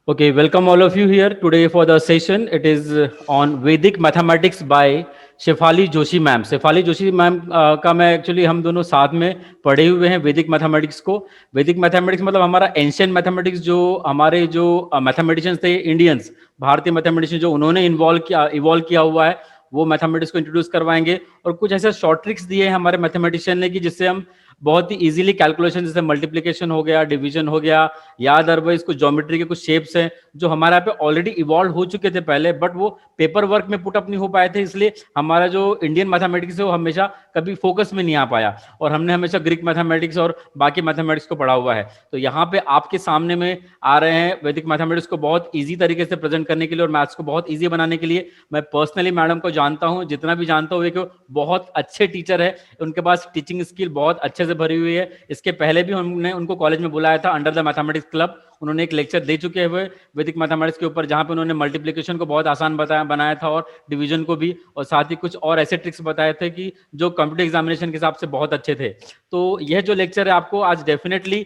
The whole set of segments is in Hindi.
Okay, welcome all of you here today for the session. It is on Vedic mathematics by Shefali Joshi ma'am. Shefali Joshi ma'am का मैं एक्चुअली हम दोनों साथ में पढ़े हुए हैं वैदिक मैथमेटिक्स को। वैदिक मैथमेटिक्स मतलब हमारा एंशियंट मैथमेटिक्स, जो हमारे जो मैथमेटिशियंस थे इंडियंस, भारतीय मैथमेटिशियन जो उन्होंने इवॉल्व किया हुआ है, वो मैथमेटिक्स को इंट्रोड्यूस करवाएंगे। और कुछ ऐसे शॉर्ट ट्रिक्स दिए हैं हमारे मैथमेटिशियन ने कि जिससे हम बहुत ही इजीली कैलकुलेशन, जैसे मल्टीप्लिकेशन हो गया, डिवीजन हो गया, या अदरवाइज कुछ ज्योमेट्री के कुछ शेप्स हैं जो हमारे यहाँ पे ऑलरेडी इवॉल्व हो चुके थे पहले, बट वो पेपर वर्क में पुट अप नहीं हो पाए थे, इसलिए हमारा जो इंडियन मैथमेटिक्स है वो हमेशा कभी फोकस में नहीं आ पाया, और हमने हमेशा ग्रीक मैथमेटिक्स और बाकी मैथमेटिक्स को पढ़ा हुआ है। तो यहाँ पे आपके सामने में आ रहे हैं वैदिक मैथमेटिक्स को बहुत ईजी तरीके से प्रेजेंट करने के लिए और मैथ्स को बहुत ईजी बनाने के लिए। मैं पर्सनली मैडम को जानता हूँ, जितना भी जानता हूँ, एक बहुत अच्छे टीचर है, उनके पास टीचिंग स्किल बहुत अच्छे से भरी हुई है। इसके पहले भी हमने उनको कॉलेज में बुलाया था अंडर द मैथमेटिक्स क्लब, उन्होंने एक लेक्चर दे चुके हुए वैदिक मैथमेटिक्स के ऊपर, जहां पे उन्होंने मल्टीप्लिकेशन को बहुत आसान बनाया था और डिवीजन को भी, और साथ ही कुछ और ऐसे ट्रिक्स बताए थे कि जो कंप्यूटर एग्जामिनेशन के हिसाब से बहुत अच्छे थे। तो यह जो लेक्चर है आपको आज डेफिनेटली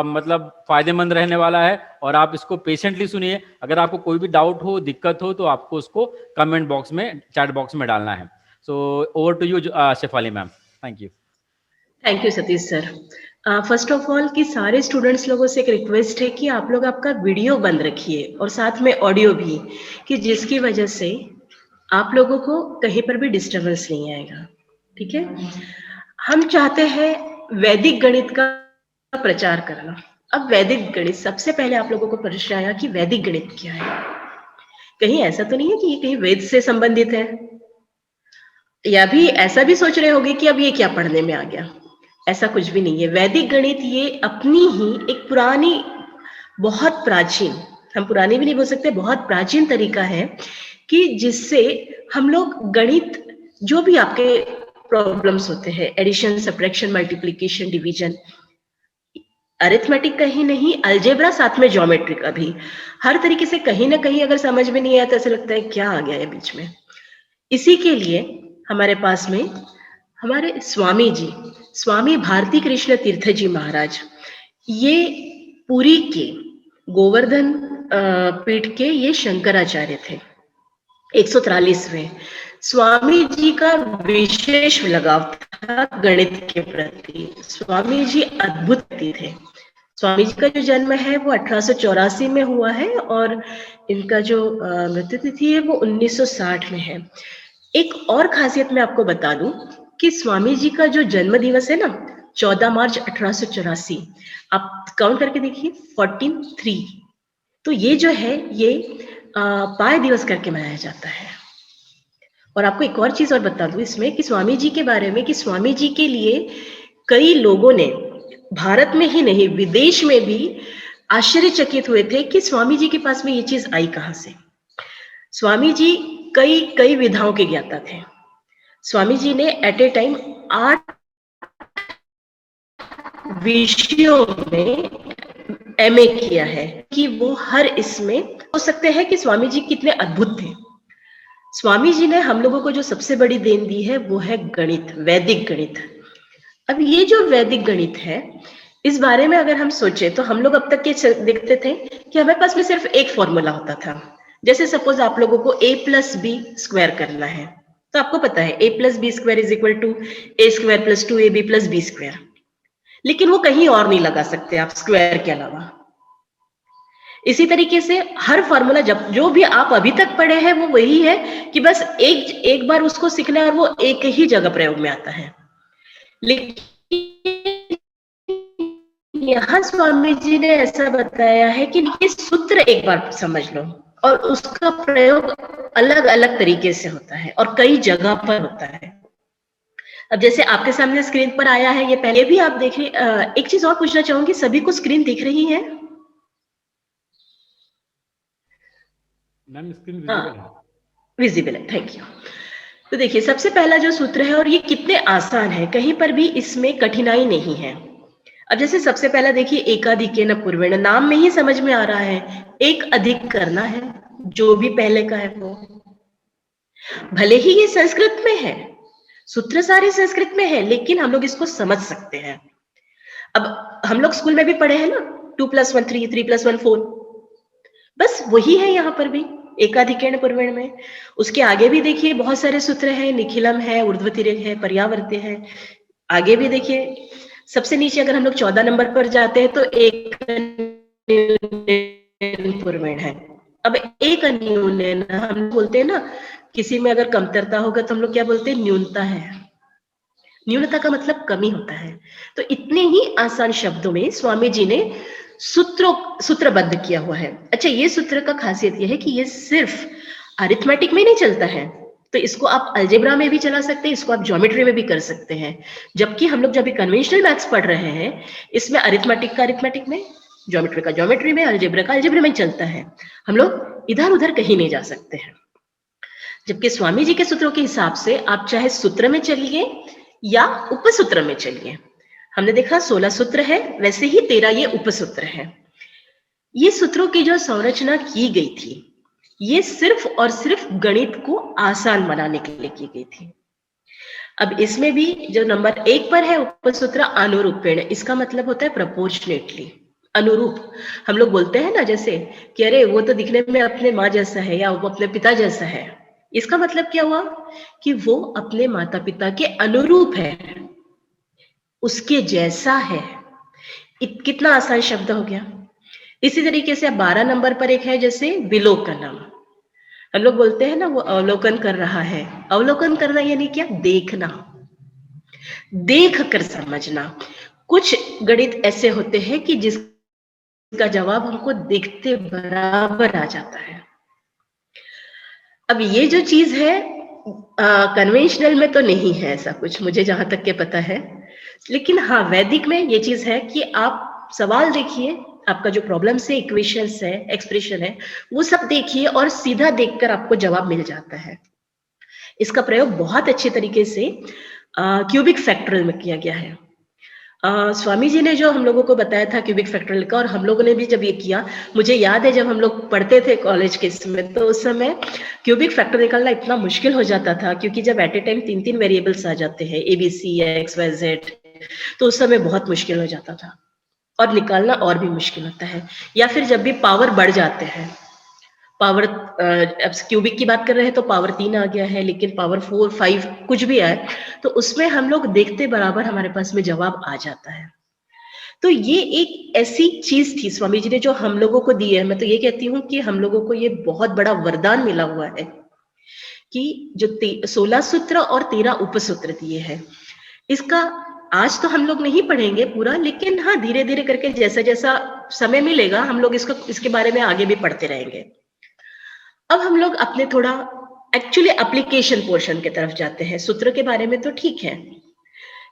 मतलब फायदेमंद रहने वाला है, और आप इसको पेशेंटली सुनिए। अगर आपको कोई भी डाउट हो, दिक्कत हो, तो आपको उसको कमेंट बॉक्स में, चैट बॉक्स में डालना है। So over to you Shefali ma'am, thank you. Thank you Satish sir. First of all कि सारे स्टूडेंट्स लोगों से एक रिक्वेस्ट है कि आप लोग आपका वीडियो बंद रखिए और साथ में ऑडियो भी, कि जिसकी वजह से आप लोगों को कहीं पर भी डिस्टरबेंस नहीं आएगा। ठीक है, हम चाहते हैं वैदिक गणित का प्रचार करना। अब वैदिक गणित, सबसे पहले आप लोगों को प्रश्न आया कि वैदिक गणित क्या है। कहीं ऐसा तो नहीं है कि ये कहीं वेद से संबंधित है, या भी ऐसा भी सोच रहे होंगे कि अब ये क्या पढ़ने में आ गया। ऐसा कुछ भी नहीं है। वैदिक गणित ये अपनी ही एक पुरानी, बहुत प्राचीन, हम पुरानी भी नहीं बोल सकते, बहुत प्राचीन तरीका है कि जिससे हम लोग गणित, जो भी आपके प्रॉब्लम्स होते हैं, addition, subtraction, multiplication, division, arithmetic का ही नहीं, अलजेब्रा साथ में ज्योमेट्री का भी, हर तरीके से कहीं ना कहीं अगर समझ में नहीं आया तो ऐसा लगता है क्या आ गया है बीच में। इसी के लिए हमारे पास में हमारे स्वामी जी, स्वामी भारती कृष्ण तीर्थ जी महाराज, ये पुरी के गोवर्धन पीठ के ये शंकराचार्य थे, 143वें। स्वामी जी का विशेष लगाव था गणित के प्रति। स्वामी जी अद्भुत व्यक्ति थे। स्वामी जी का जो जन्म है वो 1884 में हुआ है और इनका जो मृत्यु तिथि है वो 1960 में है। एक और खासियत मैं आपको बता दूं कि स्वामी जी का जो जन्म दिवस है ना, 14 मार्च 1884, आप काउंट करके देखिए, 143। तो ये जो है ये पाय दिवस करके मनाया जाता है। और आपको एक और चीज और बता दूं इसमें कि स्वामी जी के बारे में, कि स्वामी जी के लिए कई लोगों ने, भारत में ही नहीं विदेश में भी आश्चर्यचकित हुए थे कि स्वामी जी के पास में ये चीज आई कहां से। स्वामी जी कई कई विधाओं के ज्ञाता थे। स्वामी जी ने एट ए टाइम 8 विषयों में एमए किया है, कि वो हर इसमें हो सकते हैं कि स्वामी जी कितने अद्भुत थे। स्वामी जी ने हम लोगों को जो सबसे बड़ी देन दी है वो है गणित, वैदिक गणित। अब ये जो वैदिक गणित है, इस बारे में अगर हम सोचे तो हम लोग अब तक ये देखते थे कि हमारे पास में सिर्फ एक फॉर्मूला होता था। जैसे सपोज आप लोगों को a प्लस बी स्क्वायर करना है, तो आपको पता है a plus B square is equal to A square plus 2ab plus B square. लेकिन वो कहीं और नहीं लगा सकते आप स्क्वायर के अलावा। इसी तरीके से हर फॉर्मूला जब जो भी आप अभी तक पढ़े हैं वो वही है कि बस एक बार उसको सीखना है और वो एक ही जगह प्रयोग में आता है। लेकिन यहाँ स्वामी जी ने ऐसा बताया है कि ये सूत्र एक बार समझ लो और उसका प्रयोग अलग अलग तरीके से होता है और कई जगह पर होता है। अब जैसे आपके सामने स्क्रीन पर आया है, ये पहले भी आप देखें। एक चीज और पूछना चाहूंगी, सभी को स्क्रीन दिख रही है? मैम स्क्रीन विजिबल है। हाँ, विजिबल है, थैंक यू। तो देखिए, सबसे पहला जो सूत्र है, और ये कितने आसान है, कहीं पर भी इसमें कठिनाई नहीं है। अब जैसे सबसे पहला देखिए, एकाधिकेन पूर्वेण, नाम में ही समझ में आ रहा है, एक अधिक करना है जो भी पहले का है वो। भले ही ये संस्कृत में है, सूत्र सारे संस्कृत में है, लेकिन हम लोग इसको समझ सकते हैं। अब हम लोग स्कूल में भी पढ़े हैं ना, 2 + 1 3, 3 + 1 4। बस वही है यहाँ पर भी एकाधिकरण पूर्वण में। उसके आगे भी देखिए बहुत सारे सूत्र हैं, निखिलम है, ऊर्ध्वतिर्यक है, पर्यावर्त्य है। आगे भी देखिए सबसे नीचे अगर हम लोग 14 नंबर पर जाते हैं तो एक पूर्वण है। अब एक अन्यूनन हम बोलते हैं ना, किसी में अगर कमतरता होगा तो हम लोग क्या बोलते हैं, न्यूनता है। न्यूनता का मतलब कमी होता है। तो इतने ही आसान शब्दों में स्वामी जी ने सूत्रबद्ध किया हुआ है। अच्छा, ये सूत्र का खासियत यह है कि ये सिर्फ अरिथमेटिक में नहीं चलता है, तो इसको आप अलजेब्रा में भी चला सकते हैं, इसको आप ज्योमेट्री में भी कर सकते हैं। जबकि हम लोग जब भी कन्वेंशनल मैथ्स पढ़ रहे हैं, इसमें अरिथमेटिक का अरिथमेटिक में, ज्योमेट्री का ज्योमेट्री में, अलजेब्रा का अलजेब्रा में चलता है। हम लोग इधर उधर कहीं नहीं जा सकते हैं। जबकि स्वामी जी के सूत्रों के हिसाब से आप चाहे सूत्र में चलिए या उपसूत्र में चलिए। हमने देखा 16 सूत्र है, वैसे ही 13 ये उपसूत्र है। ये सूत्रों की जो संरचना की गई थी, ये सिर्फ और सिर्फ गणित को आसान बनाने के लिए की गई थी। अब इसमें भी जो नंबर 1 पर है उपसूत्र अनुरूपेण, इसका मतलब होता है प्रपोर्शनेटली, अनुरूप। हम लोग बोलते हैं ना जैसे कि अरे वो तो दिखने में अपने माँ जैसा है या वो अपने पिता जैसा है। इसका मतलब क्या हुआ कि वो अपने माता पिता के अनुरूप है, उसके जैसा है। कितना आसान शब्द हो गया। इसी तरीके से 12 नंबर पर एक है जैसे विलोकनम। हम लोग बोलते हैं ना वो अवलोकन कर रहा है। अवलोकन करना यानी क्या, देखना, देख कर समझना। कुछ गणित ऐसे होते हैं कि जिसका जवाब हमको देखते बराबर आ जाता है। अब ये जो चीज है कन्वेंशनल में तो नहीं है ऐसा कुछ, मुझे जहां तक के पता है। लेकिन हाँ, वैदिक में ये चीज है कि आप सवाल देखिए, आपका जो प्रॉब्लम्स है, इक्वेशंस है, एक्सप्रेशन है, वो सब देखिए और सीधा देखकर आपको जवाब मिल जाता है। इसका प्रयोग बहुत अच्छे तरीके से क्यूबिक फैक्टोरियल में किया गया है। स्वामी जी ने जो हम लोगों को बताया था क्यूबिक फैक्टोरियल का, और हम लोगों ने भी जब ये किया, मुझे याद है जब हम लोग पढ़ते थे कॉलेज के इसमें, तो उस समय क्यूबिक फैक्टर निकालना इतना मुश्किल हो जाता था, क्योंकि जब एट ए टाइम 3-3 वेरिएबल्स आ जाते हैं, ABC या XYZ, तो उस समय बहुत मुश्किल हो जाता था और निकालना और भी मुश्किल होता है। या फिर जब भी पावर बढ़ जाते हैं, पावर अब क्यूबिक की बात कर रहे हैं तो पावर 3 आ गया है, लेकिन पावर 4, 5 कुछ भी आए तो उसमें हम लोग देखते बराबर हमारे पास में जवाब आ जाता है। तो ये एक ऐसी चीज थी स्वामी जी ने जो हम लोगों को दी है। मैं तो ये कहती हूँ कि हम लोगों को ये बहुत बड़ा वरदान मिला हुआ है कि जो 16 सूत्र और 13 उपसूत्र दिए हैं, इसका आज तो हम लोग नहीं पढ़ेंगे पूरा, लेकिन हाँ धीरे धीरे करके जैसा जैसा समय मिलेगा हम लोग इसके बारे में आगे भी पढ़ते रहेंगे। अब हम लोग अपने थोड़ा एक्चुअली एप्लीकेशन पोर्शन की तरफ जाते हैं। सूत्र के बारे में तो ठीक है,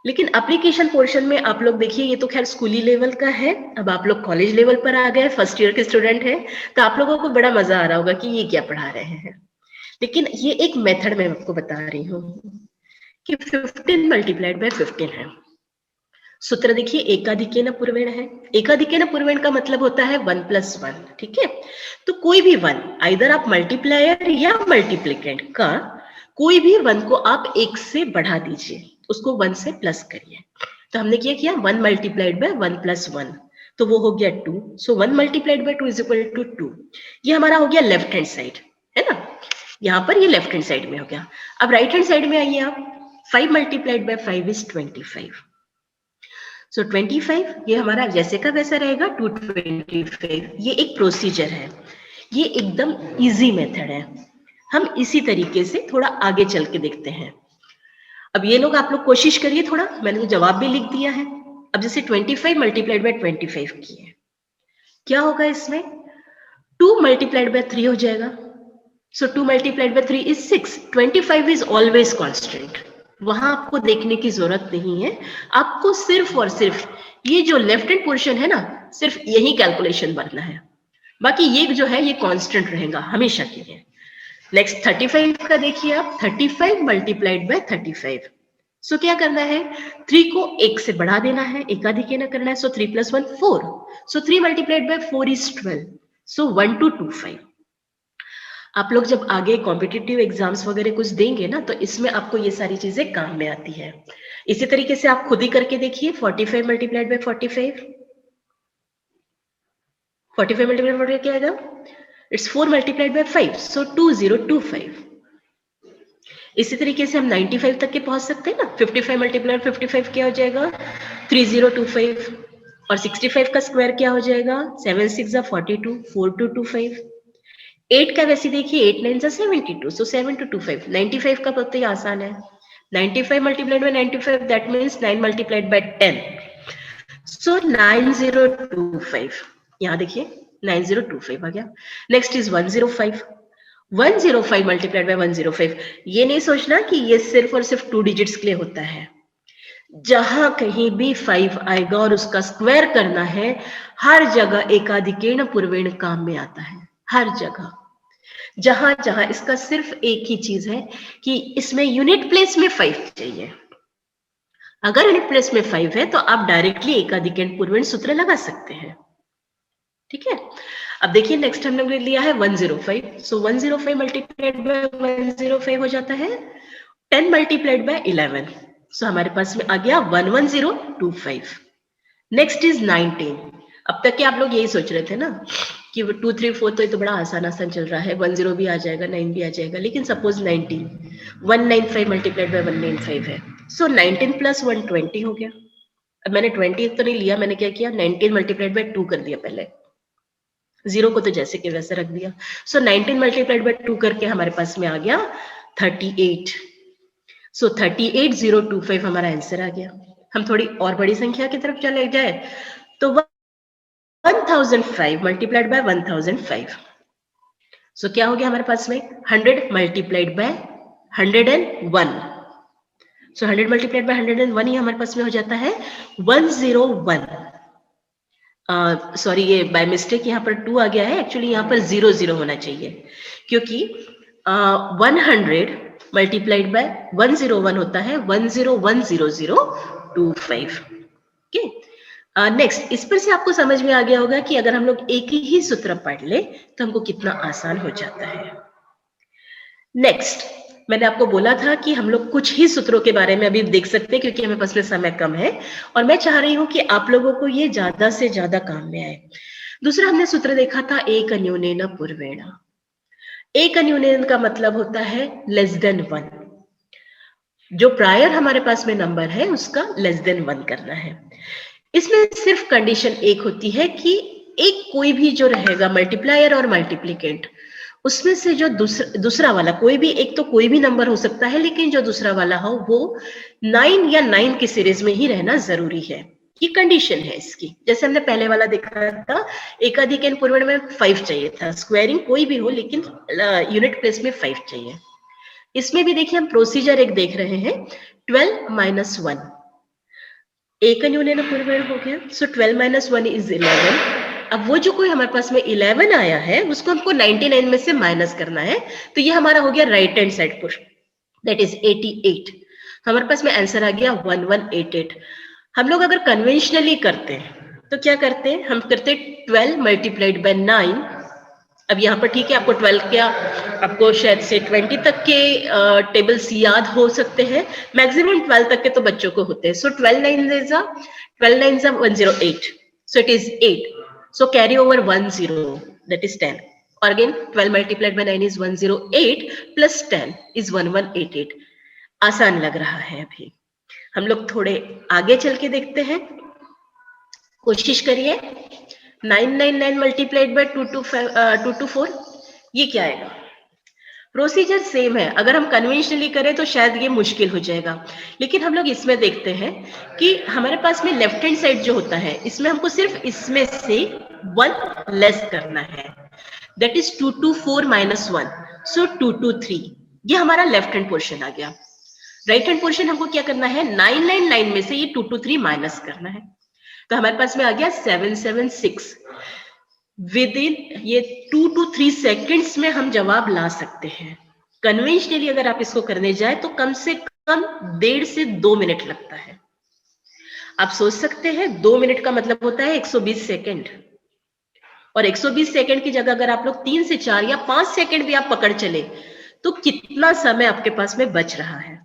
लेकिन एप्लीकेशन पोर्शन में आप लोग देखिए, ये तो खैर स्कूली लेवल का है, अब आप लोग कॉलेज लेवल पर आ गए, फर्स्ट ईयर के स्टूडेंट हैं, तो आप लोगों को बड़ा मजा आ रहा होगा कि ये क्या पढ़ा रहे हैं। लेकिन ये एक मेथड मैं आपको बता रही हूँ कि 15 मल्टीप्लाइड बाय 15 है। सूत्र देखिए एकाधिकेन पूर्वेण है। एकाधिकेन पूर्वेण का मतलब होता है 1+1, ठीक है। तो कोई भी 1, आइदर आप मल्टीप्लायर या मल्टीप्लिकेंट का कोई भी 1 को आप 1 से बढ़ा दीजिए, उसको 1 से प्लस करिए। तो हमने क्या किया, 1 मल्टीप्लाइड बाय 1+1, तो वो हो गया 2। So 1 multiplied by 2 is equal to 2। ये हमारा हो गया लेफ्ट हैंड साइड, है ना। यहाँ पर ये लेफ्ट हैंड साइड में हो गया। अब राइट हैंड साइड में आइए आप, 5 मल्टीप्लाइड बाय 5 इज 25। सो 25 ये हमारा जैसे का वैसा रहेगा 225। ये एक प्रोसीजर है, ये एकदम इजी मेथड है। हम इसी तरीके से थोड़ा आगे चल के देखते हैं। अब ये लोग आप लोग कोशिश करिए थोड़ा, मैंने तो जवाब भी लिख दिया है। अब जैसे 25 मल्टीप्लाइड बाय 25 किए, क्या होगा इसमें, 2 मल्टीप्लाइड बाय 3 हो जाएगा। सो 2 multiplied by 3 is 6। 25 is always constant, वहां आपको देखने की जरूरत नहीं है। आपको सिर्फ और सिर्फ ये जो लेफ्ट हैंड पोर्शन है ना, सिर्फ यही कैलकुलेशन भरना है, बाकी ये जो है ये कांस्टेंट रहेगा हमेशा के लिए। नेक्स्ट 35 का देखिए आप, 35 मल्टीप्लाइड बाय 35। सो क्या करना है, 3 को 1 से बढ़ा देना है, एकाधिकेन करना है। सो 3 + 1 4। सो 3 मल्टीप्लाइड बाय 4 इज 12। सो 1225। आप लोग जब आगे कॉम्पिटिटिव एग्जाम्स वगैरह कुछ देंगे ना, तो इसमें आपको ये सारी चीजें काम में आती है। इसी तरीके से आप खुद ही करके देखिए, 45 मल्टीप्लाइड बाय 45, 45 मल्टीप्लाइड बाय क्या आएगा, इट्स 4 मल्टीप्लाइड बाय 5, सो 2025। इसी तरीके से हम 95 तक के पहुंच सकते हैं ना। 55 मल्टीप्लाइड 55 क्या हो जाएगा, 3025। और 65 का स्क्वायर क्या हो जाएगा, 7 6 42, 4225। 8 का वैसे देखिए 8 9 72, सो 7225। 95 का बहुत ही आसान है, 95 multiplied by 95, that means 9 multiplied by 10, सो 9025। यहाँ देखिए 9025 आ गया। Next is 105। 105 मल्टीप्लाइड बाय 105, ये नहीं सोचना कि ये सिर्फ और सिर्फ 2 डिजिट्स के लिए होता है। जहां कहीं भी 5 आएगा और उसका स्क्वायर करना है, हर जगह एकाधिकर्ण पूर्वेण काम में आता है, हर जगह। जहां जहां इसका सिर्फ एक ही चीज है कि इसमें यूनिट प्लेस में 5 चाहिए। अगर यूनिट प्लेस में 5 है तो आप डायरेक्टली एकाधिकर्ण पूर्वेण सूत्र लगा सकते हैं, ठीक है। अब देखिए नेक्स्ट हम लोग ने लिया है 105, सो 105 मल्टीप्लाइड बाय 105 हो जाता है 10 मल्टीप्लाइड बाय 11, सो हमारे पास में आ गया 11025। Next is 19। अब तक के आप लोग यही सोच रहे थे ना कि 2 3 4 तो ये तो बड़ा आसान आसान चल रहा है, 10 भी आ जाएगा, 9 भी आ जाएगा, लेकिन सपोज 19, 195 मल्टीप्लाइड बाय 195 है, सो 19 प्लस 120 हो गया। अब मैंने 20 तो नहीं लिया, मैंने क्या किया, 19 मल्टीप्लाइड बाय 2 कर दिया, पहले जीरो को तो जैसे के वैसे रख दिया। सो 19 मल्टीप्लाइड बाय 2 करके हमारे पास में आ गया 38, सो 38025 हमारा आंसर आ गया। हम थोड़ी और बड़ी संख्या की तरफ चले जाए तो 1005 मल्टीप्लाइड बाय 1005, सो क्या हो गया हमारे पास में 100 multiplied by 101, so 100 multiplied by 101 ही हमारे पास में हो जाता है 101। सॉरी ये बाय मिस्टेक यहाँ पर 2 आ गया है, एक्चुअली यहाँ पर 00 होना चाहिए, क्योंकि 100 मल्टीप्लाइड बाय 101 होता है 1010025। ओके, नेक्स्ट इस पर से आपको समझ में आ गया होगा कि अगर हम लोग एक ही सूत्र पढ़ ले तो हमको कितना आसान हो जाता है। नेक्स्ट मैंने आपको बोला था कि हम लोग कुछ ही सूत्रों के बारे में अभी देख सकते हैं, क्योंकि हमें पास में समय कम है और मैं चाह रही हूं कि आप लोगों को ये ज्यादा से ज्यादा काम में आए। दूसरा हमने सूत्र देखा था एक अन्यूनेन पूर्वेण। एक अन्यूनेन का मतलब होता है लेस देन 1, जो प्रायर हमारे पास में नंबर है उसका लेस देन 1 करना है। इसमें सिर्फ कंडीशन एक होती है कि एक कोई भी जो रहेगा मल्टीप्लायर और मल्टीप्लिकेंट, उसमें से जो दूसरा वाला कोई भी एक, तो कोई भी नंबर हो सकता है, लेकिन जो दूसरा वाला हो वो 9 या 9 की सीरीज में ही रहना जरूरी है। ये कंडीशन है इसकी। जैसे हमने पहले वाला देखा था, एकाधिकर्ण पूर्वेण में 5 चाहिए था, स्क्वायरिंग कोई भी हो लेकिन यूनिट प्लेस में 5 चाहिए। इसमें भी देखिए हम प्रोसीजर एक देख रहे हैं, 12 - 1 एक अन्यूनेन पूर्वेण हो गया, सो 12 - 1 इज 11। अब वो जो कोई हमारे पास में 11 आया है उसको हमको 99 में से माइनस करना है, तो ये हमारा हो गया right hand side push, that is 88। हमारे पास में आंसर आ गया 1188। हम लोग अगर कन्वेंशनली करते हैं तो क्या करते हैं, हम करते हैं 12 मल्टीप्लाइड बाय 9। अब यहाँ पर ठीक है, आपको 12 क्या, आपको शायद से 20 तक के टेबल्स याद हो सकते हैं, मैक्सिमम 12 तक के तो बच्चों को होते हैं। सो 12 9 is 108, so it is 8, so carry over 10, that is 10, or again 12 multiplied by 9 is 108 plus 10 is 1188। आसान लग रहा है। अभी हम लोग थोड़े आगे चल के देखते हैं, कोशिश करिए। 999 मल्टीप्लाइड बाय 224, ये क्या आएगा। प्रोसीजर सेम है, अगर हम कन्वेंशनली करें तो शायद ये मुश्किल हो जाएगा, लेकिन हम लोग इसमें देखते हैं कि हमारे पास में लेफ्ट हैंड साइड जो होता है इसमें हमको सिर्फ इसमें से 1 लेस करना है, दैट इज 224 - 1, सो 223। ये हमारा लेफ्ट हैंड पोर्शन आ गया। राइट हैंड पोर्शन हमको क्या करना है, 999 में से ये 223 माइनस करना है, तो हमारे पास में आ गया 776। विद इन ये 2 to 3 सेकेंड्स में हम जवाब ला सकते हैं। कन्वेंशनली अगर आप इसको करने जाए तो कम से कम 1.5 से 2 मिनट लगता है। आप सोच सकते हैं 2 मिनट का मतलब होता है 120 सेकेंड, और 120 सेकेंड की जगह अगर आप लोग 3 से 4 या 5 सेकेंड भी आप पकड़ चले तो कितना समय आपके पास में बच रहा है।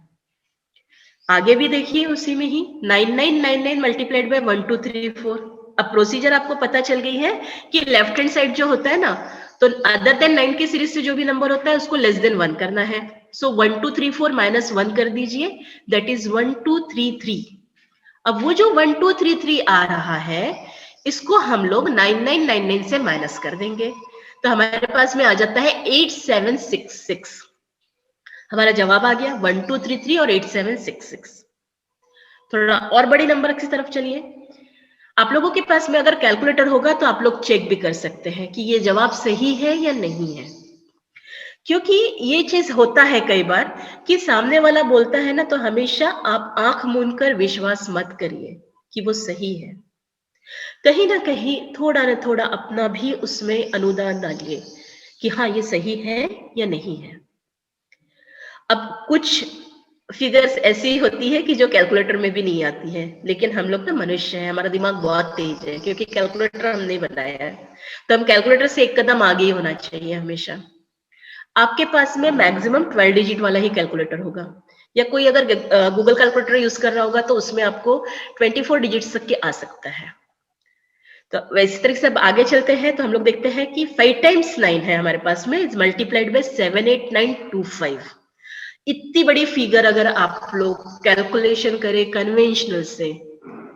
आगे भी देखिए उसी में ही 9999 मल्टीप्लाइड बाय 1 2 3 4। अब प्रोसीजर आपको पता चल गई है कि लेफ्ट हैंड साइड जो होता है ना तो अदर देन 9 की सीरीज से जो भी नंबर होता है उसको लेस देन 1 करना है। सो 1 2 3 4 माइनस 1 कर दीजिए, दैट इज 1 2 3 3। अब वो जो 1 2 3 3 आ रहा है इसको हम लोग 9999 से माइनस कर देंगे, तो हमारे पास में आ जाता है 8766। हमारा जवाब आ गया 1233 और 8766। थोड़ा और बड़ी नंबर की तरफ चलिए। आप लोगों के पास में अगर कैलकुलेटर होगा तो आप लोग चेक भी कर सकते हैं कि ये जवाब सही है या नहीं है, क्योंकि ये चीज होता है कई बार कि सामने वाला बोलता है ना, तो हमेशा आप आंख मूंद कर विश्वास मत करिए कि वो सही है। कहीं ना कहीं थोड़ा ना थोड़ा अपना भी उसमें अनुदान डालिए कि हाँ ये सही है या नहीं है। अब कुछ फिगर्स ऐसी होती है कि जो कैलकुलेटर में भी नहीं आती है, लेकिन हम लोग ना मनुष्य हैं, हमारा दिमाग बहुत तेज है, क्योंकि कैलकुलेटर हमने बनाया है, तो हम कैलकुलेटर से एक कदम आगे ही होना चाहिए हमेशा। आपके पास में मैक्सिमम 12 डिजिट वाला ही कैलकुलेटर होगा, या कोई अगर गूगल कैलकुलेटर यूज कर रहा होगा तो उसमें आपको 24 डिजिट्स तक के आ सकता है। तो वैसे तरीके से अब आगे चलते हैं तो हम लोग देखते हैं कि 5 टाइम्स 9 है हमारे पास में, इज मल्टीप्लाइड बाय 78925। इतनी बड़ी फिगर अगर आप लोग कैलकुलेशन करें कन्वेंशनल से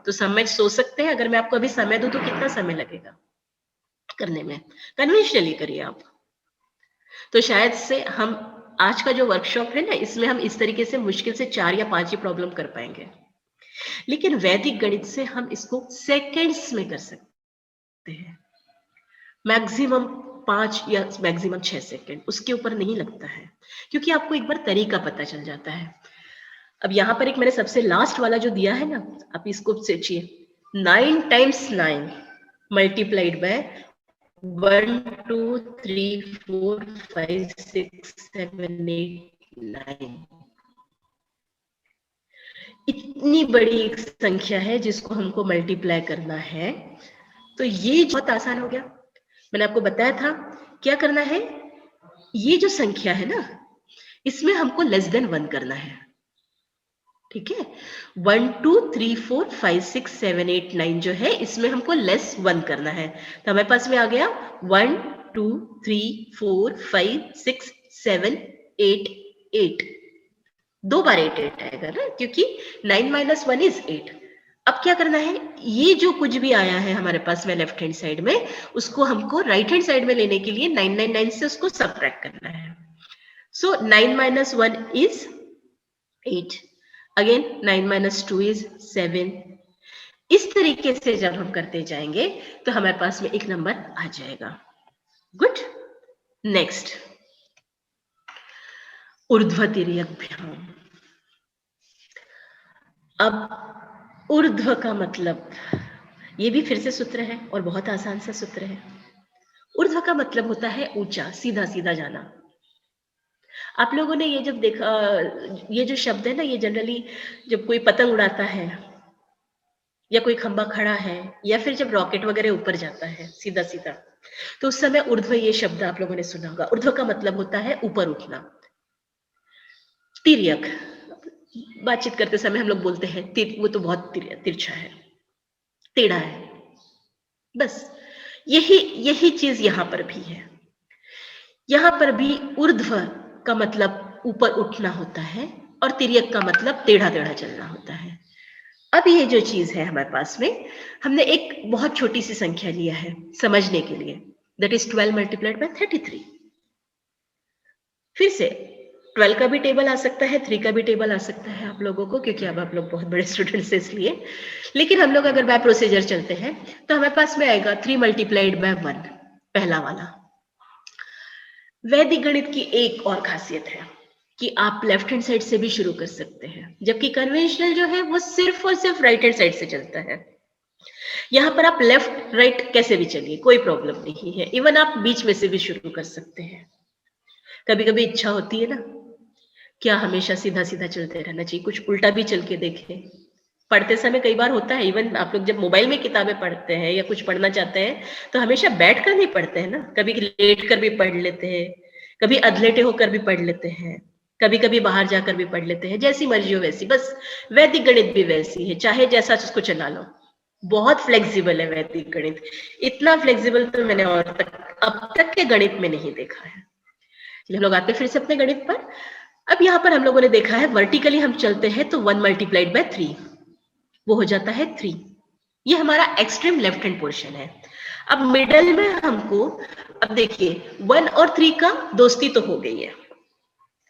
तो समझ सोच सकते हैं, अगर मैं आपको अभी समय दूं तो कितना समय लगेगा करने में। कन्वेंशनली करिए आप, तो शायद से हम आज का जो वर्कशॉप है ना इसमें हम इस तरीके से मुश्किल से 4 या 5 ही प्रॉब्लम कर पाएंगे, लेकिन वैदिक गणित से हम इसको सेकेंड्स में कर सकते हैं। मैक्सिमम 5 या मैक्सिमम 6 सेकेंड, उसके ऊपर नहीं लगता है, क्योंकि आपको एक बार तरीका पता चल जाता है। अब यहाँ पर एक मैंने सबसे लास्ट वाला जो दिया है ना, आप इसको सोचिए, 9 टाइम्स 9 मल्टीप्लाइड बाय 1 2 3 4 5 6 7 8 9। इतनी बड़ी एक संख्या है जिसको हमको मल्टीप्लाई करना है, तो ये बहुत आसान हो गया। मैंने आपको बताया था क्या करना है, ये जो संख्या है ना इसमें हमको लेस देन 1 करना है, ठीक है। 1 2 3 4 5 6 7 8 9 जो है इसमें हमको लेस 1 करना है, तो हमारे पास में आ गया 1 2 3 4 5 6 7 8 8। 2 बार 8 8 आएगा ना, क्योंकि 9 माइनस 1 इज 8। अब क्या करना है, ये जो कुछ भी आया है हमारे पास में लेफ्ट हैंड साइड में, उसको हमको राइट हैंड साइड में लेने के लिए 999 से उसको सबट्रैक्ट करना है। सो 9 minus 1 is 8, again 9 minus 2 is 7। इस तरीके से जब हम करते जाएंगे तो हमारे पास में एक नंबर आ जाएगा। गुड। नेक्स्ट, ऊर्ध्व तिर्यकभ्याम। अब ऊर्ध्व का मतलब, ये भी फिर से सूत्र है और बहुत आसान सा सूत्र है। ऊर्ध्व का मतलब होता है ऊंचा, सीधा सीधा जाना। आप लोगों ने ये जब देखा, ये जो शब्द है ना, ये जनरली जब कोई पतंग उड़ाता है या कोई खंबा खड़ा है या फिर जब रॉकेट वगैरह ऊपर जाता है सीधा सीधा, तो उस समय ऊर्ध्व ये शब्द आप लोगों ने सुना होगा। ऊर्ध्व का मतलब होता है ऊपर उठना। तिर्यक, बातचीत करते समय हम लोग बोलते हैं वो तो बहुत तिरछा है, टेढ़ा है, बस यही चीज यहां पर भी है। यहां पर भी ऊर्ध्व का मतलब ऊपर उठना होता है और तिर्यक का मतलब टेढ़ा टेढ़ा चलना होता है। अब ये जो चीज है हमारे पास में, हमने एक बहुत छोटी सी संख्या लिया है समझने के लिए, दैट इज 12 मल्टीप्लाइड बाय 33। फिर से 12 का भी टेबल आ सकता है, 3 का भी टेबल आ सकता है आप लोगों को, क्योंकि अब आप लोग बहुत बड़े स्टूडेंट्स हैं इसलिए। लेकिन हम लोग अगर बाय प्रोसीजर चलते हैं तो हमारे पास में आएगा 3 मल्टीप्लाइड बाय 1, पहला वाला। वैदिक गणित की एक और खासियत है कि आप लेफ्ट हैंड साइड से भी शुरू कर सकते हैं, जबकि कन्वेंशनल जो है वो सिर्फ और सिर्फ राइट हैंड साइड से चलता है। यहाँ पर आप लेफ्ट राइट कैसे भी चलिए, कोई प्रॉब्लम नहीं है। इवन आप बीच में से भी शुरू कर सकते हैं। कभी कभी इच्छा होती है ना, क्या हमेशा सीधा सीधा चलते रहना चाहिए, कुछ उल्टा भी चल के देखें। पढ़ते समय कई बार होता है, इवन आप लोग जब मोबाइल में किताबें पढ़ते हैं या कुछ पढ़ना चाहते हैं तो हमेशा बैठ कर नहीं पढ़ते हैं ना, कभी लेट कर भी पढ़ लेते हैं, कभी अधलेटे होकर भी पढ़ लेते हैं, कभी कभी बाहर जाकर भी पढ़ लेते हैं, जैसी मर्जी हो वैसी। बस वैदिक गणित भी वैसी है, चाहे जैसा उसको चला लो। बहुत फ्लेक्सिबल है वैदिक गणित, इतना फ्लेक्सिबल तो मैंने और अब तक के गणित में नहीं देखा है। चलिए हम लोग आते हैं फिर से अपने गणित पर। अब यहाँ पर हम लोगों ने देखा है वर्टिकली हम चलते हैं तो 1 मल्टीप्लाइड बाय 3 वो हो जाता है 3। ये हमारा एक्सट्रीम लेफ्ट हैंड पोर्शन है। अब मिडल में हमको, अब देखिए 1 और 3 का दोस्ती तो हो गई है।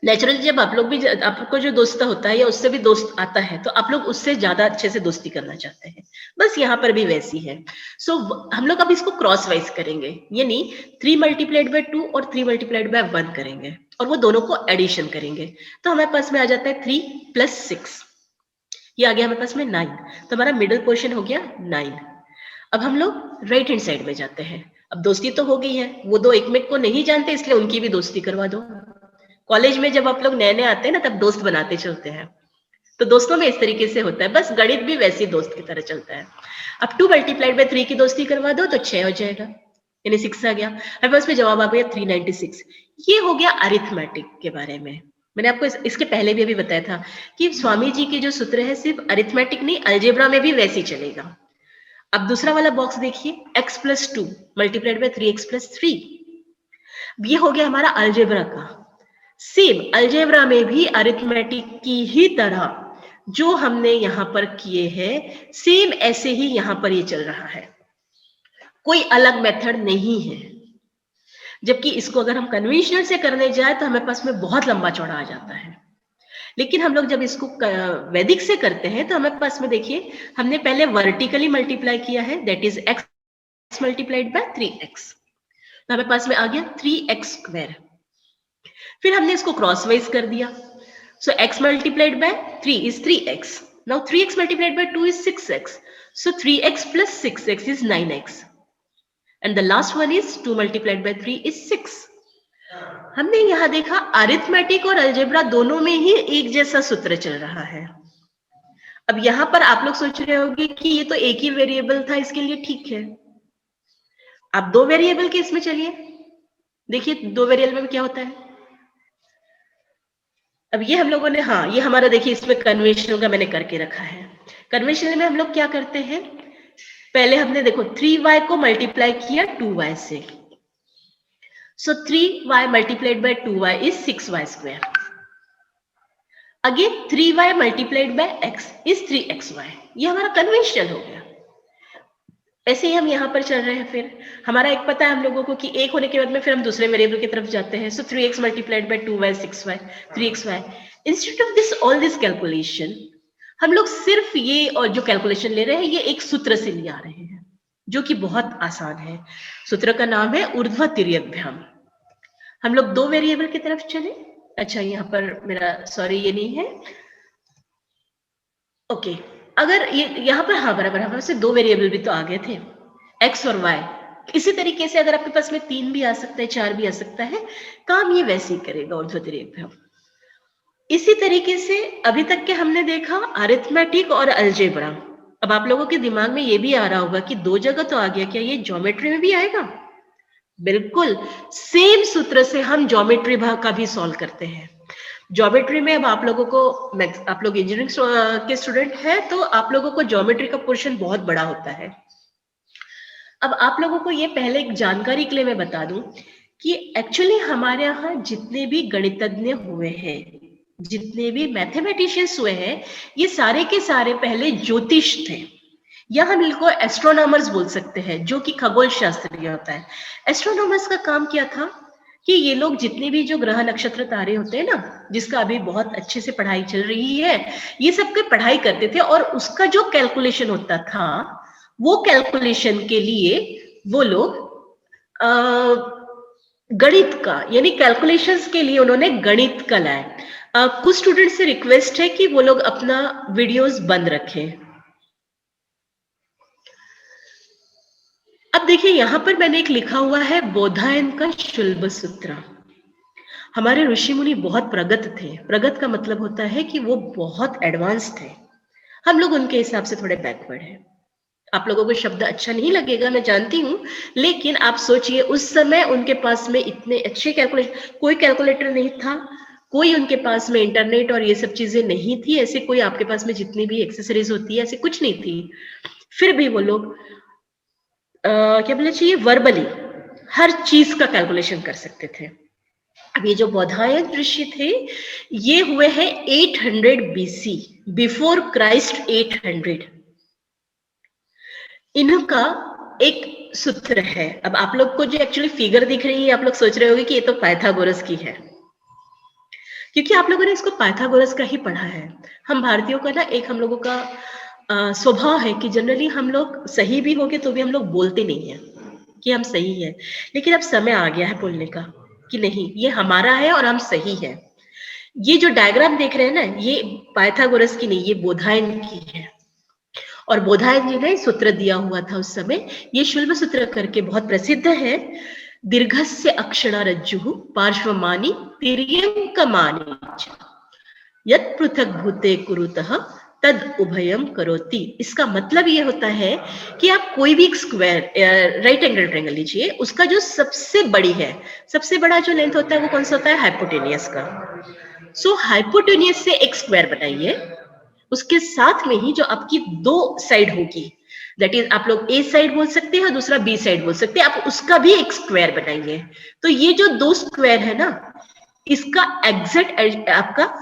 नेचुरली जब आप लोग भी, आपको जो दोस्त होता है या उससे भी दोस्त आता है तो आप लोग उससे ज्यादा अच्छे से दोस्ती करना चाहते हैं, बस यहाँ पर भी वैसी है। सो हम लोग अब इसको क्रॉस वाइज करेंगे, यानी 3 मल्टीप्लाइड बाय 2 और 3 मल्टीप्लाइड बाय 1 करेंगे और वो दोनों को एडिशन करेंगे, तो हमारे पास में आ जाता है 3 + 6, ये आ गया हमारे पास में 9। तो हमारा मिडिल पोर्शन हो गया 9। अब हम लोग राइट हैंड साइड में जाते हैं। अब दोस्ती तो हो गई है, वो दो एक में को नहीं जानते इसलिए उनकी भी दोस्ती करवा दो। कॉलेज में जब आप लोग नए नए आते हैं ना तब दोस्त बनाते चलते हैं, तो दोस्तों में इस तरीके से होता है, बस गणित भी वैसी दोस्त की तरह चलता है। अब 2 मल्टीप्लाइड बाय 3 की दोस्ती करवा दो तो 6 हो जाएगा, यानी 6 आ गया। हमारे पास में जवाब आ गया 396। ये हो गया अरिथमेटिक के बारे में। मैंने आपको इसके पहले भी अभी बताया था कि स्वामी जी के जो सूत्र है सिर्फ अरिथमेटिक नहीं, अलजेब्रा में भी वैसे ही चलेगा। अब दूसरा वाला बॉक्स देखिए, x + 2 मल्टीप्लाइड बाय 3x + 3, ये हो गया हमारा अलजेब्रा का। सेम अलजेब्रा में भी अरिथमेटिक की ही तरह जो हमने यहां पर किए हैं, सेम ऐसे ही यहां पर ये चल रहा है, कोई अलग मेथड नहीं है। जबकि इसको अगर हम कन्वेंशनल से करने जाए तो हमारे पास में बहुत लंबा चौड़ा आ जाता है, लेकिन हम लोग जब इसको वैदिक से करते हैं तो हमारे पास में देखिए, हमने पहले वर्टिकली मल्टीप्लाई किया है, that is x multiplied by 3x, तो हमारे पास में आ गया 3x²। फिर हमने इसको क्रॉस वाइज कर दिया, सो x multiplied by 3 is 3x, now 3x multiplied by 2 is 6x, so 3x + 6x is 9x, and the last one is 2 multiplied by 3 is 6। हमने यहां देखा अरिथमेटिक और अलजेब्रा दोनों में ही एक जैसा सूत्र चल रहा है। अब यहां पर आप लोग सोच रहे होंगे कि ये तो एक ही वेरिएबल था, इसके लिए ठीक है। आप 2 वेरिएबल के इसमें चलिए, देखिए 2 वेरिएबल में क्या होता है। अब ये हम लोगों ने, हाँ ये हमारा देखिए इसमें कन्वेंशनल का मैंने करके रखा है। कन्वेंशनल में हम लोग क्या करते हैं, पहले हमने देखो 3y को मल्टीप्लाई किया 2y से, सो 3y multiplied by 2y is 6y²। Again 3y multiplied by x is 3xy, ये हमारा कन्वेंशनल हो गया। ऐसे ही हम यहाँ पर चल रहे हैं। फिर हमारा एक पता है हम लोगों को कि एक होने के बाद में फिर हम दूसरे वेरिएबल की तरफ जाते हैं, सो 3x multiplied by 2y 6y 3xy। Instead of this all this calculation, हम लोग सिर्फ ये और जो कैलकुलेशन ले रहे हैं ये एक सूत्र से ले आ रहे हैं जो कि बहुत आसान है। सूत्र का नाम है ऊर्ध्व तिर्यकभ्याम। हम लोग 2 वेरिएबल की तरफ चले। अच्छा यहाँ पर मेरा सॉरी ये नहीं है, ओके अगर ये यहाँ पर, हाँ बराबर, हमारे से 2 वेरिएबल भी तो आ गए थे, x और y। इसी तरीके से अगर आपके पास में 3 भी आ सकता है, 4 भी आ सकता है, काम ये वैसे ही करेगा ऊर्ध्व तिर्यकभ्याम। इसी तरीके से अभी तक के हमने देखा अरिथमेटिक और अलजेब्रा। अब आप लोगों के दिमाग में ये भी आ रहा होगा कि 2 जगह तो आ गया, क्या ये ज्योमेट्री में भी आएगा? बिल्कुल सेम सूत्र से हम ज्योमेट्री भाग का भी सॉल्व करते हैं। ज्योमेट्री में अब आप लोगों को, आप लोग इंजीनियरिंग के स्टूडेंट हैं तो आप लोगों को ज्योमेट्री का पोर्शन बहुत बड़ा होता है। अब आप लोगों को ये पहले एक जानकारी के लिए मैं बता दूं कि एक्चुअली हमारे यहाँ जितने भी गणितज्ञ हुए हैं, जितने भी मैथमेटिशियंस हुए हैं, ये सारे के सारे पहले ज्योतिष थे, या हम इनको एस्ट्रोनॉमर्स बोल सकते हैं, जो कि खगोल शास्त्री होता है। एस्ट्रोनॉमर्स का काम क्या था कि ये लोग जितने भी जो ग्रह नक्षत्र तारे होते हैं ना, जिसका अभी बहुत अच्छे से पढ़ाई चल रही है, ये सबकी पढ़ाई करते थे और उसका जो कैलकुलेशन होता था, वो कैलकुलेशन के लिए वो लोग गणित का, यानी कैलकुलेशंस के लिए उन्होंने गणित का लाया। कुछ स्टूडेंट से रिक्वेस्ट है कि वो लोग अपना वीडियोस बंद रखें। अब देखिए यहाँ पर मैंने एक लिखा हुआ है बोधायन का शुल्ब सूत्र। हमारे ऋषि मुनि बहुत प्रगत थे। प्रगत का मतलब होता है कि वो बहुत एडवांस थे, हम लोग उनके हिसाब से थोड़े बैकवर्ड हैं। आप लोगों को शब्द अच्छा नहीं लगेगा, मैं जानती हूँ, लेकिन आप सोचिए उस समय उनके पास में इतने अच्छे कैलकुलेटर, कोई कैलकुलेटर नहीं था, कोई उनके पास में इंटरनेट और ये सब चीजें नहीं थी, ऐसे कोई आपके पास में जितनी भी एक्सेसरीज होती है ऐसे कुछ नहीं थी। फिर भी वो लोग क्या बोलना चाहिए, वर्बली हर चीज का कैलकुलेशन कर सकते थे। अब ये जो बौधायन ऋषि थे, ये हुए हैं 800 BC, बिफोर क्राइस्ट 800। इनका एक सूत्र है। अब आप लोग को जो एक्चुअली फिगर दिख रही है, आप लोग सोच रहे होंगे कि ये तो पाइथागोरस की है, क्योंकि आप लोगों ने इसको पाइथागोरस का ही पढ़ा है। हम भारतीयों का ना एक हम लोगों का स्वभाव है कि जनरली हम लोग सही भी होंगे तो भी हम लोग बोलते नहीं है कि हम सही है, लेकिन अब समय आ गया है बोलने का कि नहीं, ये हमारा है और हम सही है। ये जो डायग्राम देख रहे हैं ना, ये पाइथागोरस की नहीं, ये बोधायन की है। और बोधायन जी ने सूत्र दिया हुआ था उस समय, ये शुल्ब सूत्र करके बहुत प्रसिद्ध है। दीर्घस्य अक्षणा रज्जुः पार्श्वमानी तिर्यंकमानी च यत् पृथक भूते कुरुतः तद उभयम करोति। इसका मतलब ये होता है कि आप कोई भी एक स्क्वायर राइट एंगल ट्रायंगल लीजिए, उसका जो सबसे बड़ी है, सबसे बड़ा जो लेंथ होता है वो कौन सा होता है? हाइपोटेनियस का। सो हाइपोटेनियस से एक स्क्वायर बनाइए, उसके साथ में ही जो आपकी दो साइड होगी, दैट इज आप लोग ए साइड बोल सकते हैं और दूसरा बी साइड बोल सकते हैं, आप उसका भी एक स्क्वायर बनाइए। तो ये जो दो स्क्वायर है ना, इसका एग्जैक्ट आपका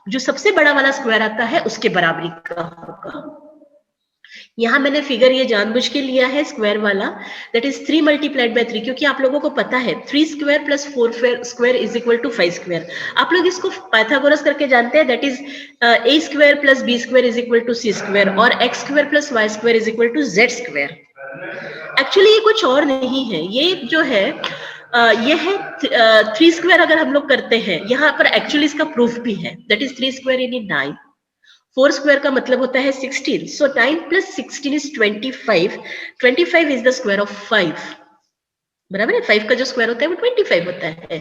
जो सबसे बड़ा वाला स्क्वायर आता है उसके बराबरी का होगा। यहां मैंने फिगर ये जानबूझ के लिया है स्क्वायर वाला, दैट इज 3 मल्टीप्लाइड बाय 3, क्योंकि आप लोगों को पता है 3 square plus 4 square is equal to 5 square. आप लोग इसको पाइथागोरस करके जानते हैं, that is A square plus B square is equal to C square, और X square plus Y square is equal to Z square. Actually ये कुछ और नहीं है, ये जो है ये है 3 स्क्वायर अगर हम लोग करते हैं, यहाँ पर एक्चुअली इसका प्रूफ भी है, दैट इज 3 स्क्वायर यानी 9, 4 स्क्वायर का मतलब होता है 16, सो 9 plus 16 is 25, 25 is the square of 5, बराबर है। 5 का जो स्क्वायर होता है वो 25 होता है।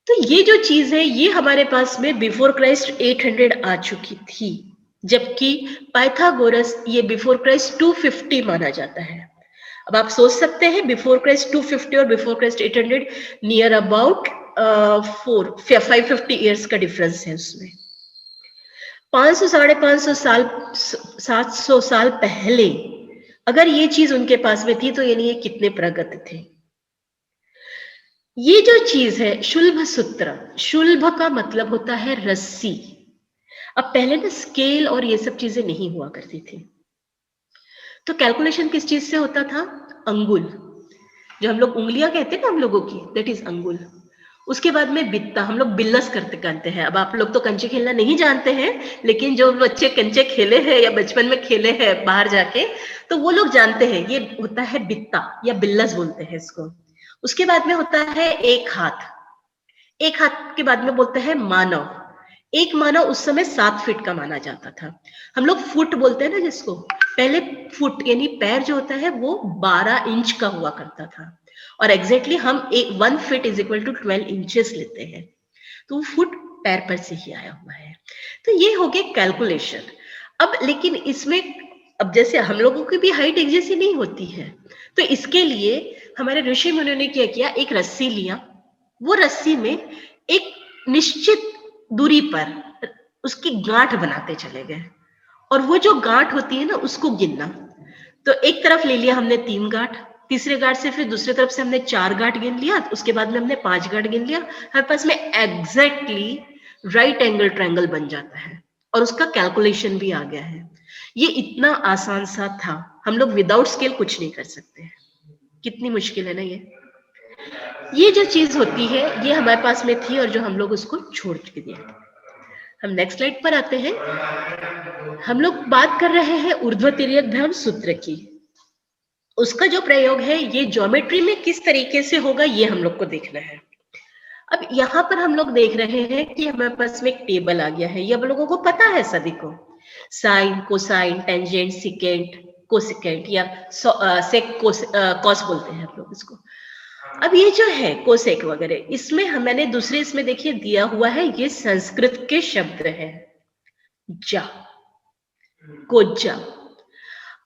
तो ये जो चीज है ये हमारे पास में बिफोर क्राइस्ट 800 आ चुकी थी, जबकि पाइथागोरस ये बिफोर क्राइस्ट 250 माना जाता है। अब आप सोच सकते हैं बिफोर क्राइस्ट 250 और before Christ 800 near about 550 years का डिफरेंस है उसमें। 500 550 साल 700 साल पहले अगर ये चीज उनके पास में थी तो यानी ये कितने प्रगत थे। ये जो चीज है शुल्भ सूत्र, शुल्भ का मतलब होता है रस्सी। अब पहले ना स्केल और ये सब चीजें नहीं हुआ करती थी, तो कैलकुलेशन किस चीज से होता था? अंगुल, जो हम लोग उंगलियां कहते हैं ना हम लोगों की, दैट इज अंगुल। उसके बाद में बित्ता, हम लोग बिल्लस करते हैं। अब आप लोग तो कंचे खेलना नहीं जानते हैं, लेकिन जो बच्चे कंचे खेले हैं या बचपन में खेले हैं बाहर जाके, तो वो लोग जानते हैं ये होता है बित्ता या बिल्लस बोलते हैं इसको। उसके बाद में होता है एक हाथ, एक हाथ के बाद में बोलते हैं मानव। एक मानव उस समय 7 फीट का माना जाता था। हम लोग फुट बोलते हैं ना जिसको, पहले फुट यानी पैर जो होता है वो 12 इंच का हुआ करता था, और एग्जैक्टली हम 1 feet is equal to 12 inches लेते हैं, तो फुट पैर पर से ही आया हुआ है। तो ये हो गया कैलकुलेशन। अब लेकिन इसमें अब जैसे हम लोगों की भी हाइट एक जैसी नहीं होती है, तो इसके लिए हमारे ऋषि मुनियों ने क्या किया, एक रस्सी लिया, वो रस्सी में एक निश्चित दूरी पर उसकी गांठ बनाते चले गए, और वो जो गांठ होती है ना उसको गिनना। तो एक तरफ ले लिया हमने 3 गांठ, तीसरे गांठ से फिर दूसरी तरफ से हमने 4 गांठ गिन लिया, उसके बाद में हमने 5 गांठ गिन लिया, हमारे पास में एग्जैक्टली राइट एंगल ट्रायंगल बन जाता है, और उसका कैलकुलेशन भी आ गया है। ये इतना आसान सा था, हम लोग विदाउट स्केल कुछ नहीं कर सकते। कितनी मुश्किल है ना ये जो चीज होती है ये हमारे पास में थी, और जो हम लोग उसको छोड़ के दिया। हम नेक्स्ट स्लाइड पर आते हैं। हम लोग बात कर रहे हैं ऊर्ध्व तिर्यक भ्रमण सूत्र की। उसका जो प्रयोग है ये ज्योमेट्री में किस तरीके से होगा ये हम लोग को देखना है। अब यहाँ पर हम लोग देख रहे हैं कि हमारे पास में एक टेबल आ गया है, ये आप लोगों को पता है सभी को, sine, cosine, tangent, secant, cosecant या सेक कॉस बोलते हैं आप लोग इसको। अब ये जो है कोसेक वगैरह, इसमें मैंने दूसरे इसमें देखिए दिया हुआ है, ये संस्कृत के शब्द है, जा, कोज्जा।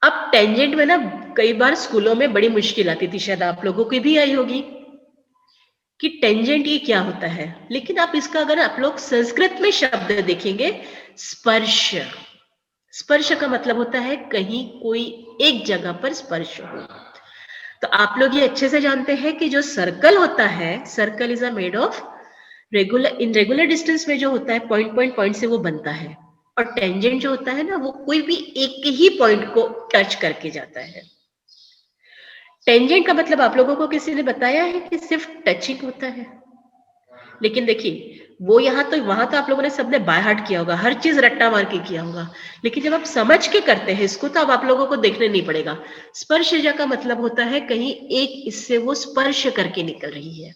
अब टेंजेंट में ना कई बार स्कूलों में बड़ी मुश्किल आती थी, शायद आप लोगों की भी आई होगी कि टेंजेंट ये क्या होता है, लेकिन आप इसका अगर आप लोग संस्कृत में शब्द देखेंगे, स्पर्श। स्पर्श का मतलब होता है कहीं कोई एक जगह पर स्पर्श हो। तो आप लोग ये अच्छे से जानते हैं कि जो सर्कल होता है, circle is a made of regular, in regular distance में जो होता है पॉइंट से वो बनता है, और टेंजेंट जो होता है ना वो कोई भी एक ही पॉइंट को टच करके जाता है। टेंजेंट का मतलब आप लोगों को किसी ने बताया है कि सिर्फ टचिंग होता है? लेकिन देखिए, वो यहाँ तो वहां तो आप लोगों ने सबने बाय हार्ट किया होगा, हर चीज रट्टा मार के किया होगा, लेकिन जब आप समझ के करते हैं इसको तो अब आप लोगों को देखने नहीं पड़ेगा। स्पर्शजा का मतलब होता है कहीं एक इससे वो स्पर्श करके निकल रही है।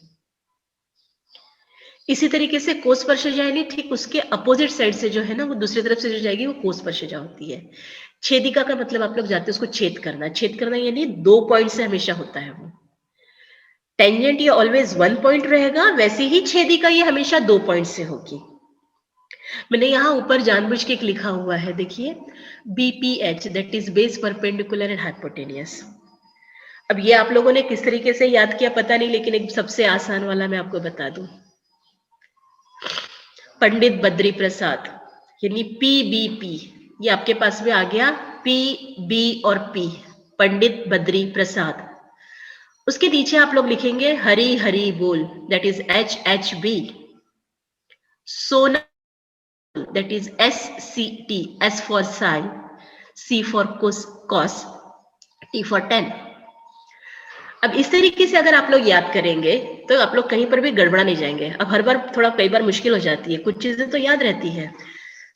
इसी तरीके से कोस्पर्शजा यानी ठीक उसके अपोजिट साइड से जो है ना वो दूसरी तरफ से जो जाएगी वो कोस्पर्शजा होती है। छेदिका का मतलब आप लोग जानते हैं उसको छेद करना यानी 2 पॉइंट से हमेशा होता है वो। टेंजेंट ये ऑलवेज 1 पॉइंट रहेगा, वैसे ही छेदिका ये हमेशा 2 पॉइंट से होगी। मैंने यहाँ ऊपर जानबूझ के एक लिखा हुआ है, देखिए, BPH that is base perpendicular and hypotenuse. अब ये आप लोगों ने किस तरीके से याद किया पता नहीं, लेकिन एक सबसे आसान वाला मैं आपको बता दूं। पंडित बद्री प्रसाद यानी PBP, ये आपके पास में आ गया, PB और P, पंडित बद्री प्रसाद। उसके नीचे आप लोग लिखेंगे हरी हरी बोल, दैट इज HHB। सोना, that is SCT, S for Sai, C for cos, T for 10। अब इस तरीके से अगर आप लोग याद करेंगे तो आप लोग कहीं पर भी गड़बड़ा नहीं जाएंगे। अब हर बार थोड़ा कई बार मुश्किल हो जाती है, कुछ चीजें तो याद रहती है।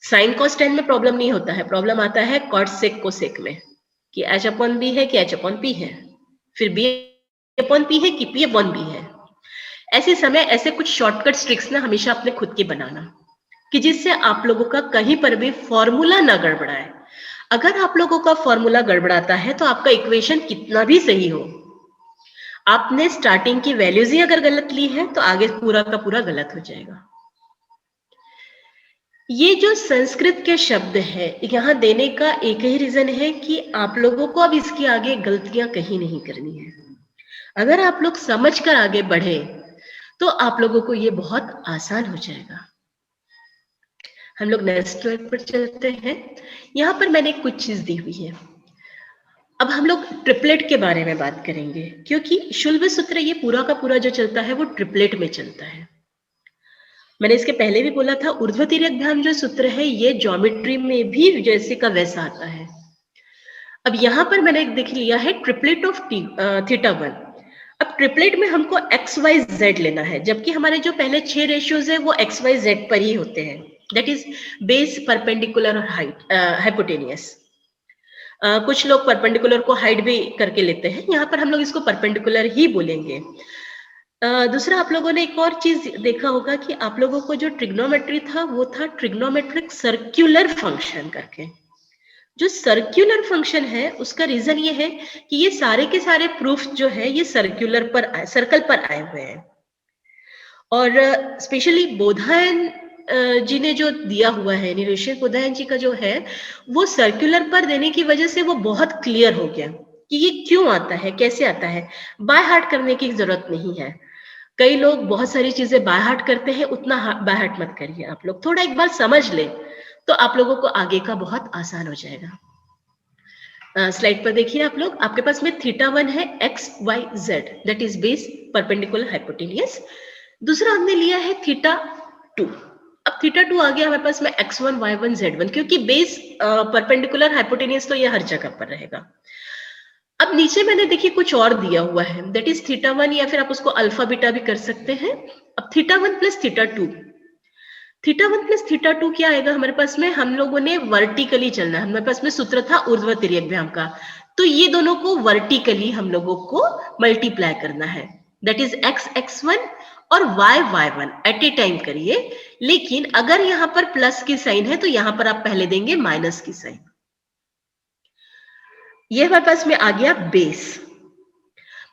साइन cos 10 में प्रॉब्लम नहीं होता है, प्रॉब्लम आता है cot sec cosec में, कि H/B है कि H/P है, फिर B/P है कि P/B है। ऐसे समय ऐसे कुछ शॉर्टकट ट्रिक्स ना हमेशा अपने खुद के बनाना, कि जिससे आप लोगों का कहीं पर भी फॉर्मूला ना गड़बड़ाए। अगर आप लोगों का फॉर्मूला गड़बड़ाता है तो आपका इक्वेशन कितना भी सही हो, आपने स्टार्टिंग की वैल्यूज ही अगर गलत ली है तो आगे पूरा का पूरा गलत हो जाएगा। ये जो संस्कृत के शब्द है यहाँ देने का एक ही रीजन है कि आप लोगों को अब इसके आगे गलतियां कहीं नहीं करनी है। अगर आप लोग समझ कर आगे बढ़े तो आप लोगों को ये बहुत आसान हो जाएगा। हम लोग नेक्स्ट स्लाइड पर चलते हैं। यहाँ पर मैंने कुछ चीज दी हुई है। अब हम लोग ट्रिपलेट के बारे में बात करेंगे, क्योंकि शुल्ब सूत्र ये पूरा का पूरा जो चलता है वो ट्रिपलेट में चलता है। मैंने इसके पहले भी बोला था, ऊर्ध्व तिर्यकभ्याम जो सूत्र है ये ज्योमेट्री में भी जैसे का वैसा आता है। अब यहाँ पर मैंने देख लिया है ट्रिपलेट ऑफ θ1। अब ट्रिपलेट में हमको XYZ लेना है, जबकि हमारे जो पहले 6 रेशियोज है वो XYZ पर ही होते हैं, दैट इज बेस, परपेंडिकुलर और हाइट, हाइपोटेनियस। कुछ लोग परपेंडिकुलर को हाइट भी करके लेते हैं, यहाँ पर हम लोग इसको परपेंडिकुलर ही बोलेंगे। दूसरा आप लोगों ने एक और चीज देखा होगा कि आप लोगों को जो ट्रिग्नोमेट्री था वो था ट्रिग्नोमेट्रिक सर्क्यूलर फंक्शन करके। जो सर्क्यूलर फंक्शन है उसका रीजन ये है कि ये सारे के सारे प्रूफ जो है ये सर्कुलर पर सर्कल पर आए हुए हैं, और स्पेशली बोधायन जी ने जो दिया हुआ है, ऋषि बोधायन जी का जो है वो सर्कुलर पर देने की वजह से वो बहुत क्लियर हो गया कि ये क्यों आता है, कैसे आता है। बाय हार्ट करने की जरूरत नहीं है। कई लोग बहुत सारी चीजें बाय हार्ट करते हैं, उतना बाय हार्ट मत करिए। आप लोग थोड़ा एक बार समझ ले तो आप लोगों को आगे का बहुत आसान हो जाएगा। स्लाइड पर देखिए आप लोग, आपके पास में θ1 है XYZ, that is base, perpendicular, hypotenuse. दूसरा हमने लिया है θ2। अब θ2 आ गया हमारे पास में X1 Y1 Z1, क्योंकि बेस, परपेंडिकुलर, हाइपोटेनियस तो ये हर जगह पर रहेगा। अब नीचे मैंने देखिए कुछ और दिया हुआ है, दैट इज θ1, या फिर आप उसको अल्फा बीटा भी कर सकते हैं। अब θ1 प्लस θ2, θ1 प्लस θ2 क्या आएगा हमारे पास में, हम लोगों ने वर्टिकली चलना है। हमारे पास में सूत्र था ऊर्ध्व तिर्यकभ्याम का, तो ये दोनों को वर्टिकली हम लोगों को मल्टीप्लाई करना है, दैट इज X1 और Y1 एट ए टाइम करिए। लेकिन अगर यहाँ पर प्लस की साइन है तो यहाँ पर आप पहले देंगे माइनस की साइन। ये हमारे पास में आ गया बेस।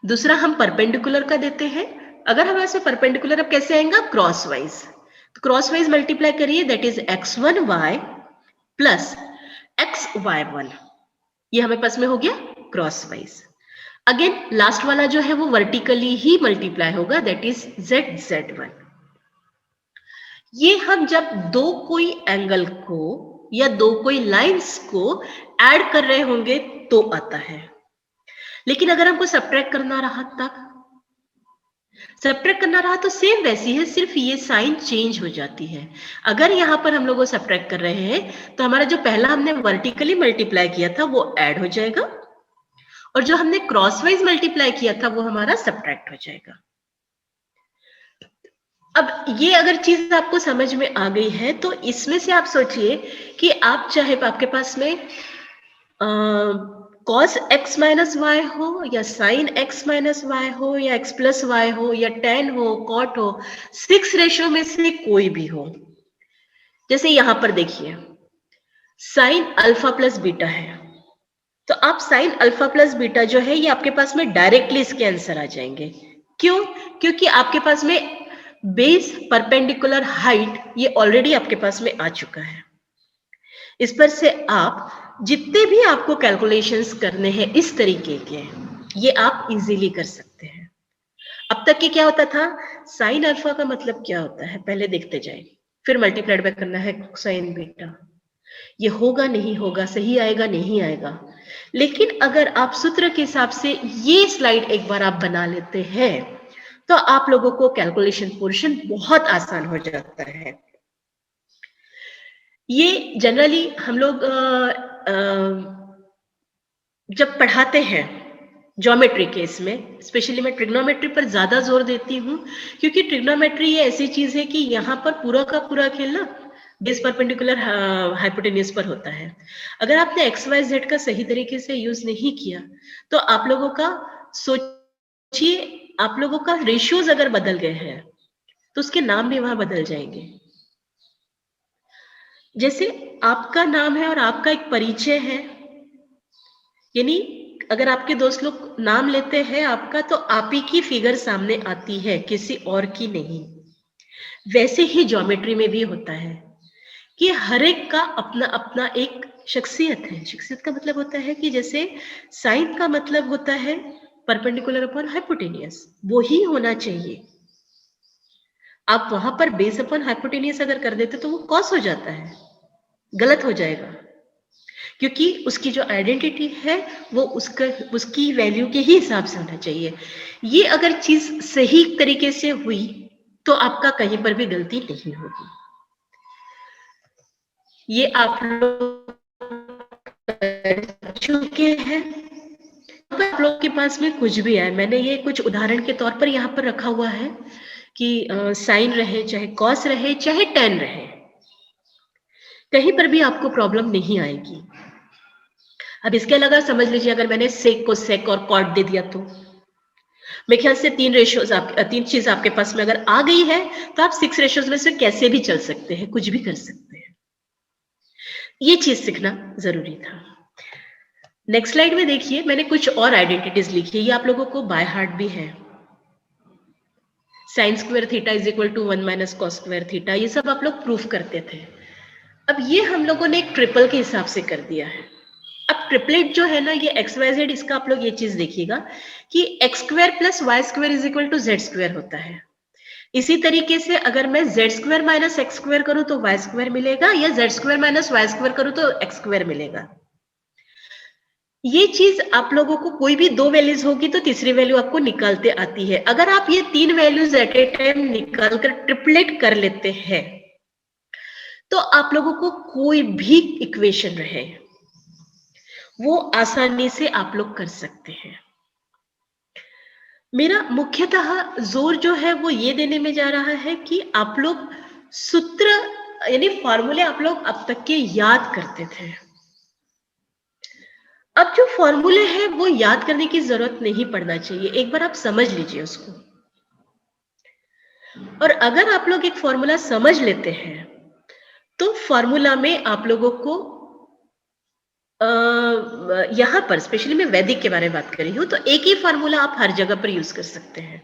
दूसरा हम परपेंडिकुलर का देते हैं। अगर हमारे पास परपेंडिकुलर अब कैसे आएगा, क्रॉस वाइज, तो क्रॉस वाइज मल्टीप्लाई करिए, that is X1Y plus XY1, ये हमारे पास में हो गया क्रॉस वाइज। अगेन लास्ट वाला जो है वो वर्टिकली ही मल्टीप्लाई होगा, दैट इज ZZ1। ये हम जब दो कोई एंगल को या दो कोई लाइंस को ऐड कर रहे होंगे तो आता है। लेकिन अगर हमको सब्ट्रैक्ट करना रहा तब सब्ट्रैक्ट करना रहा तो सेम वैसी है, सिर्फ ये साइन चेंज हो जाती है। अगर यहाँ पर हम लोग सब्ट्रैक्ट कर रहे हैं तो हमारा जो पहला हमने वर्टिकली मल्टीप्लाई किया था वो ऐड हो जाएगा, और जो हमने क्रॉसवाइज मल्टीप्लाई किया था वो हमारा सब्ट्रैक्ट हो जाएगा। अब ये अगर चीज आपको समझ में आ गई है तो इसमें से आप सोचिए कि आप चाहे आपके पास में cos x माइनस वाई हो या sin x माइनस वाई हो या x प्लस वाई हो या tan हो, cot हो, 6 रेशियो में से कोई भी हो। जैसे यहां पर देखिए sin अल्फा प्लस बीटा है, तो आप sin अल्फा प्लस बीटा जो है ये आपके पास में डायरेक्टली इसके आंसर आ जाएंगे। क्यों? क्योंकि आपके पास में बेस परपेंडिकुलर हाइट ये ऑलरेडी आपके पास में आ चुका है। इस पर से आप जितने भी आपको कैलकुलेशंस करने हैं इस तरीके के, ये आप इजीली कर सकते हैं। अब तक के क्या होता था, साइन अल्फा का मतलब क्या होता है पहले देखते जाए, फिर मल्टीप्लाइड बाय करना है साइन बीटा। ये होगा नहीं होगा, सही आएगा नहीं आएगा, लेकिन अगर आप सूत्र के हिसाब से ये स्लाइड एक बार आप बना लेते हैं तो आप लोगों को कैलकुलेशन पोर्शन बहुत आसान हो जाता है। ये जनरली हम लोग जब पढ़ाते हैं ज्योमेट्री केस में, स्पेशली मैं ट्रिग्नोमेट्री पर ज्यादा जोर देती हूँ, क्योंकि ट्रिग्नोमेट्री ये ऐसी चीज है कि यहाँ पर पूरा का पूरा खेल ना बेस परपेंडिकुलर हाइपोटेन्यूज पर होता है। अगर आपने एक्स वाई जेड का सही तरीके से यूज नहीं किया तो आप लोगों का सोचिए, आप लोगों का रेशियोज अगर बदल गए हैं तो उसके नाम भी वहां बदल जाएंगे। जैसे आपका नाम है और आपका एक परिचय है, यानी अगर आपके दोस्त लोग नाम लेते हैं आपका तो आप ही की फिगर सामने आती है, किसी और की नहीं। वैसे ही ज्योमेट्री में भी होता है कि हर एक का अपना अपना एक शख्सियत है। शख्सियत का मतलब होता है कि जैसे साइन का मतलब होता है परपेंडिकुलर अपॉन हाइपोटेनियस, वो ही होना चाहिए। आप वहां पर बेस अपॉन हाइपोटेनियस अगर कर देते तो वो कॉस हो जाता है, गलत हो जाएगा, क्योंकि उसकी जो आइडेंटिटी है वो उसकी वैल्यू के ही हिसाब से होना चाहिए। ये अगर चीज सही तरीके से हुई तो आपका कहीं पर भी गलती नहीं होगी। ये आप लोग कर चुके हैं। आप लोग के पास में कुछ भी है, मैंने ये कुछ उदाहरण के तौर पर यहाँ पर रखा हुआ है कि साइन रहे चाहे कॉस रहे चाहे टेन रहे, कहीं पर भी आपको प्रॉब्लम नहीं आएगी। अब इसके अलावा समझ लीजिए अगर मैंने सेक को सेक और कॉट दे दिया तो मेरे ख्याल से तीन चीज आपके पास में अगर आ गई है तो आप 6 रेशियोज में से कैसे भी चल सकते हैं, कुछ भी कर सकते हैं। ये चीज सीखना जरूरी था। नेक्स्ट स्लाइड में देखिए मैंने कुछ और आइडेंटिटीज लिखी है, ये आप लोगों को बाय हार्ट भी है। Sine square theta is equal to 1 minus cos square theta, ये सब आप लोग प्रूफ करते थे। अब ये हम लोगों ने एक ट्रिपल के हिसाब से कर दिया है। अब ट्रिपलेट जो है ना ये एक्स वाई जेड, इसका आप लोग ये चीज देखिएगा कि X square plus Y square is equal to Z square होता है। इसी तरीके से अगर मैं Z square minus X square करूं तो वाई स्क्वायर मिलेगा, या Z square minus Y square करूं तो एक्स स्क्वायर मिलेगा। ये चीज आप लोगों को कोई भी दो वैल्यूज होगी तो तीसरी वैल्यू आपको निकालते आती है। अगर आप ये तीन वैल्यूज एट ए टाइम निकाल कर ट्रिपलेट कर लेते हैं तो आप लोगों को कोई भी इक्वेशन रहे वो आसानी से आप लोग कर सकते हैं। मेरा मुख्यतः जोर जो है वो ये देने में जा रहा है कि आप लोग सूत्र यानी फॉर्मूले आप लोग अब तक के याद करते थे। अब जो फॉर्मूले हैं वो याद करने की जरूरत नहीं पड़ना चाहिए, एक बार आप समझ लीजिए उसको। और अगर आप लोग एक फॉर्मूला समझ लेते हैं तो फॉर्मूला में आप लोगों को यहां पर स्पेशली मैं वैदिक के बारे में बात कर रही हूं तो एक ही फॉर्मूला आप हर जगह पर यूज कर सकते हैं।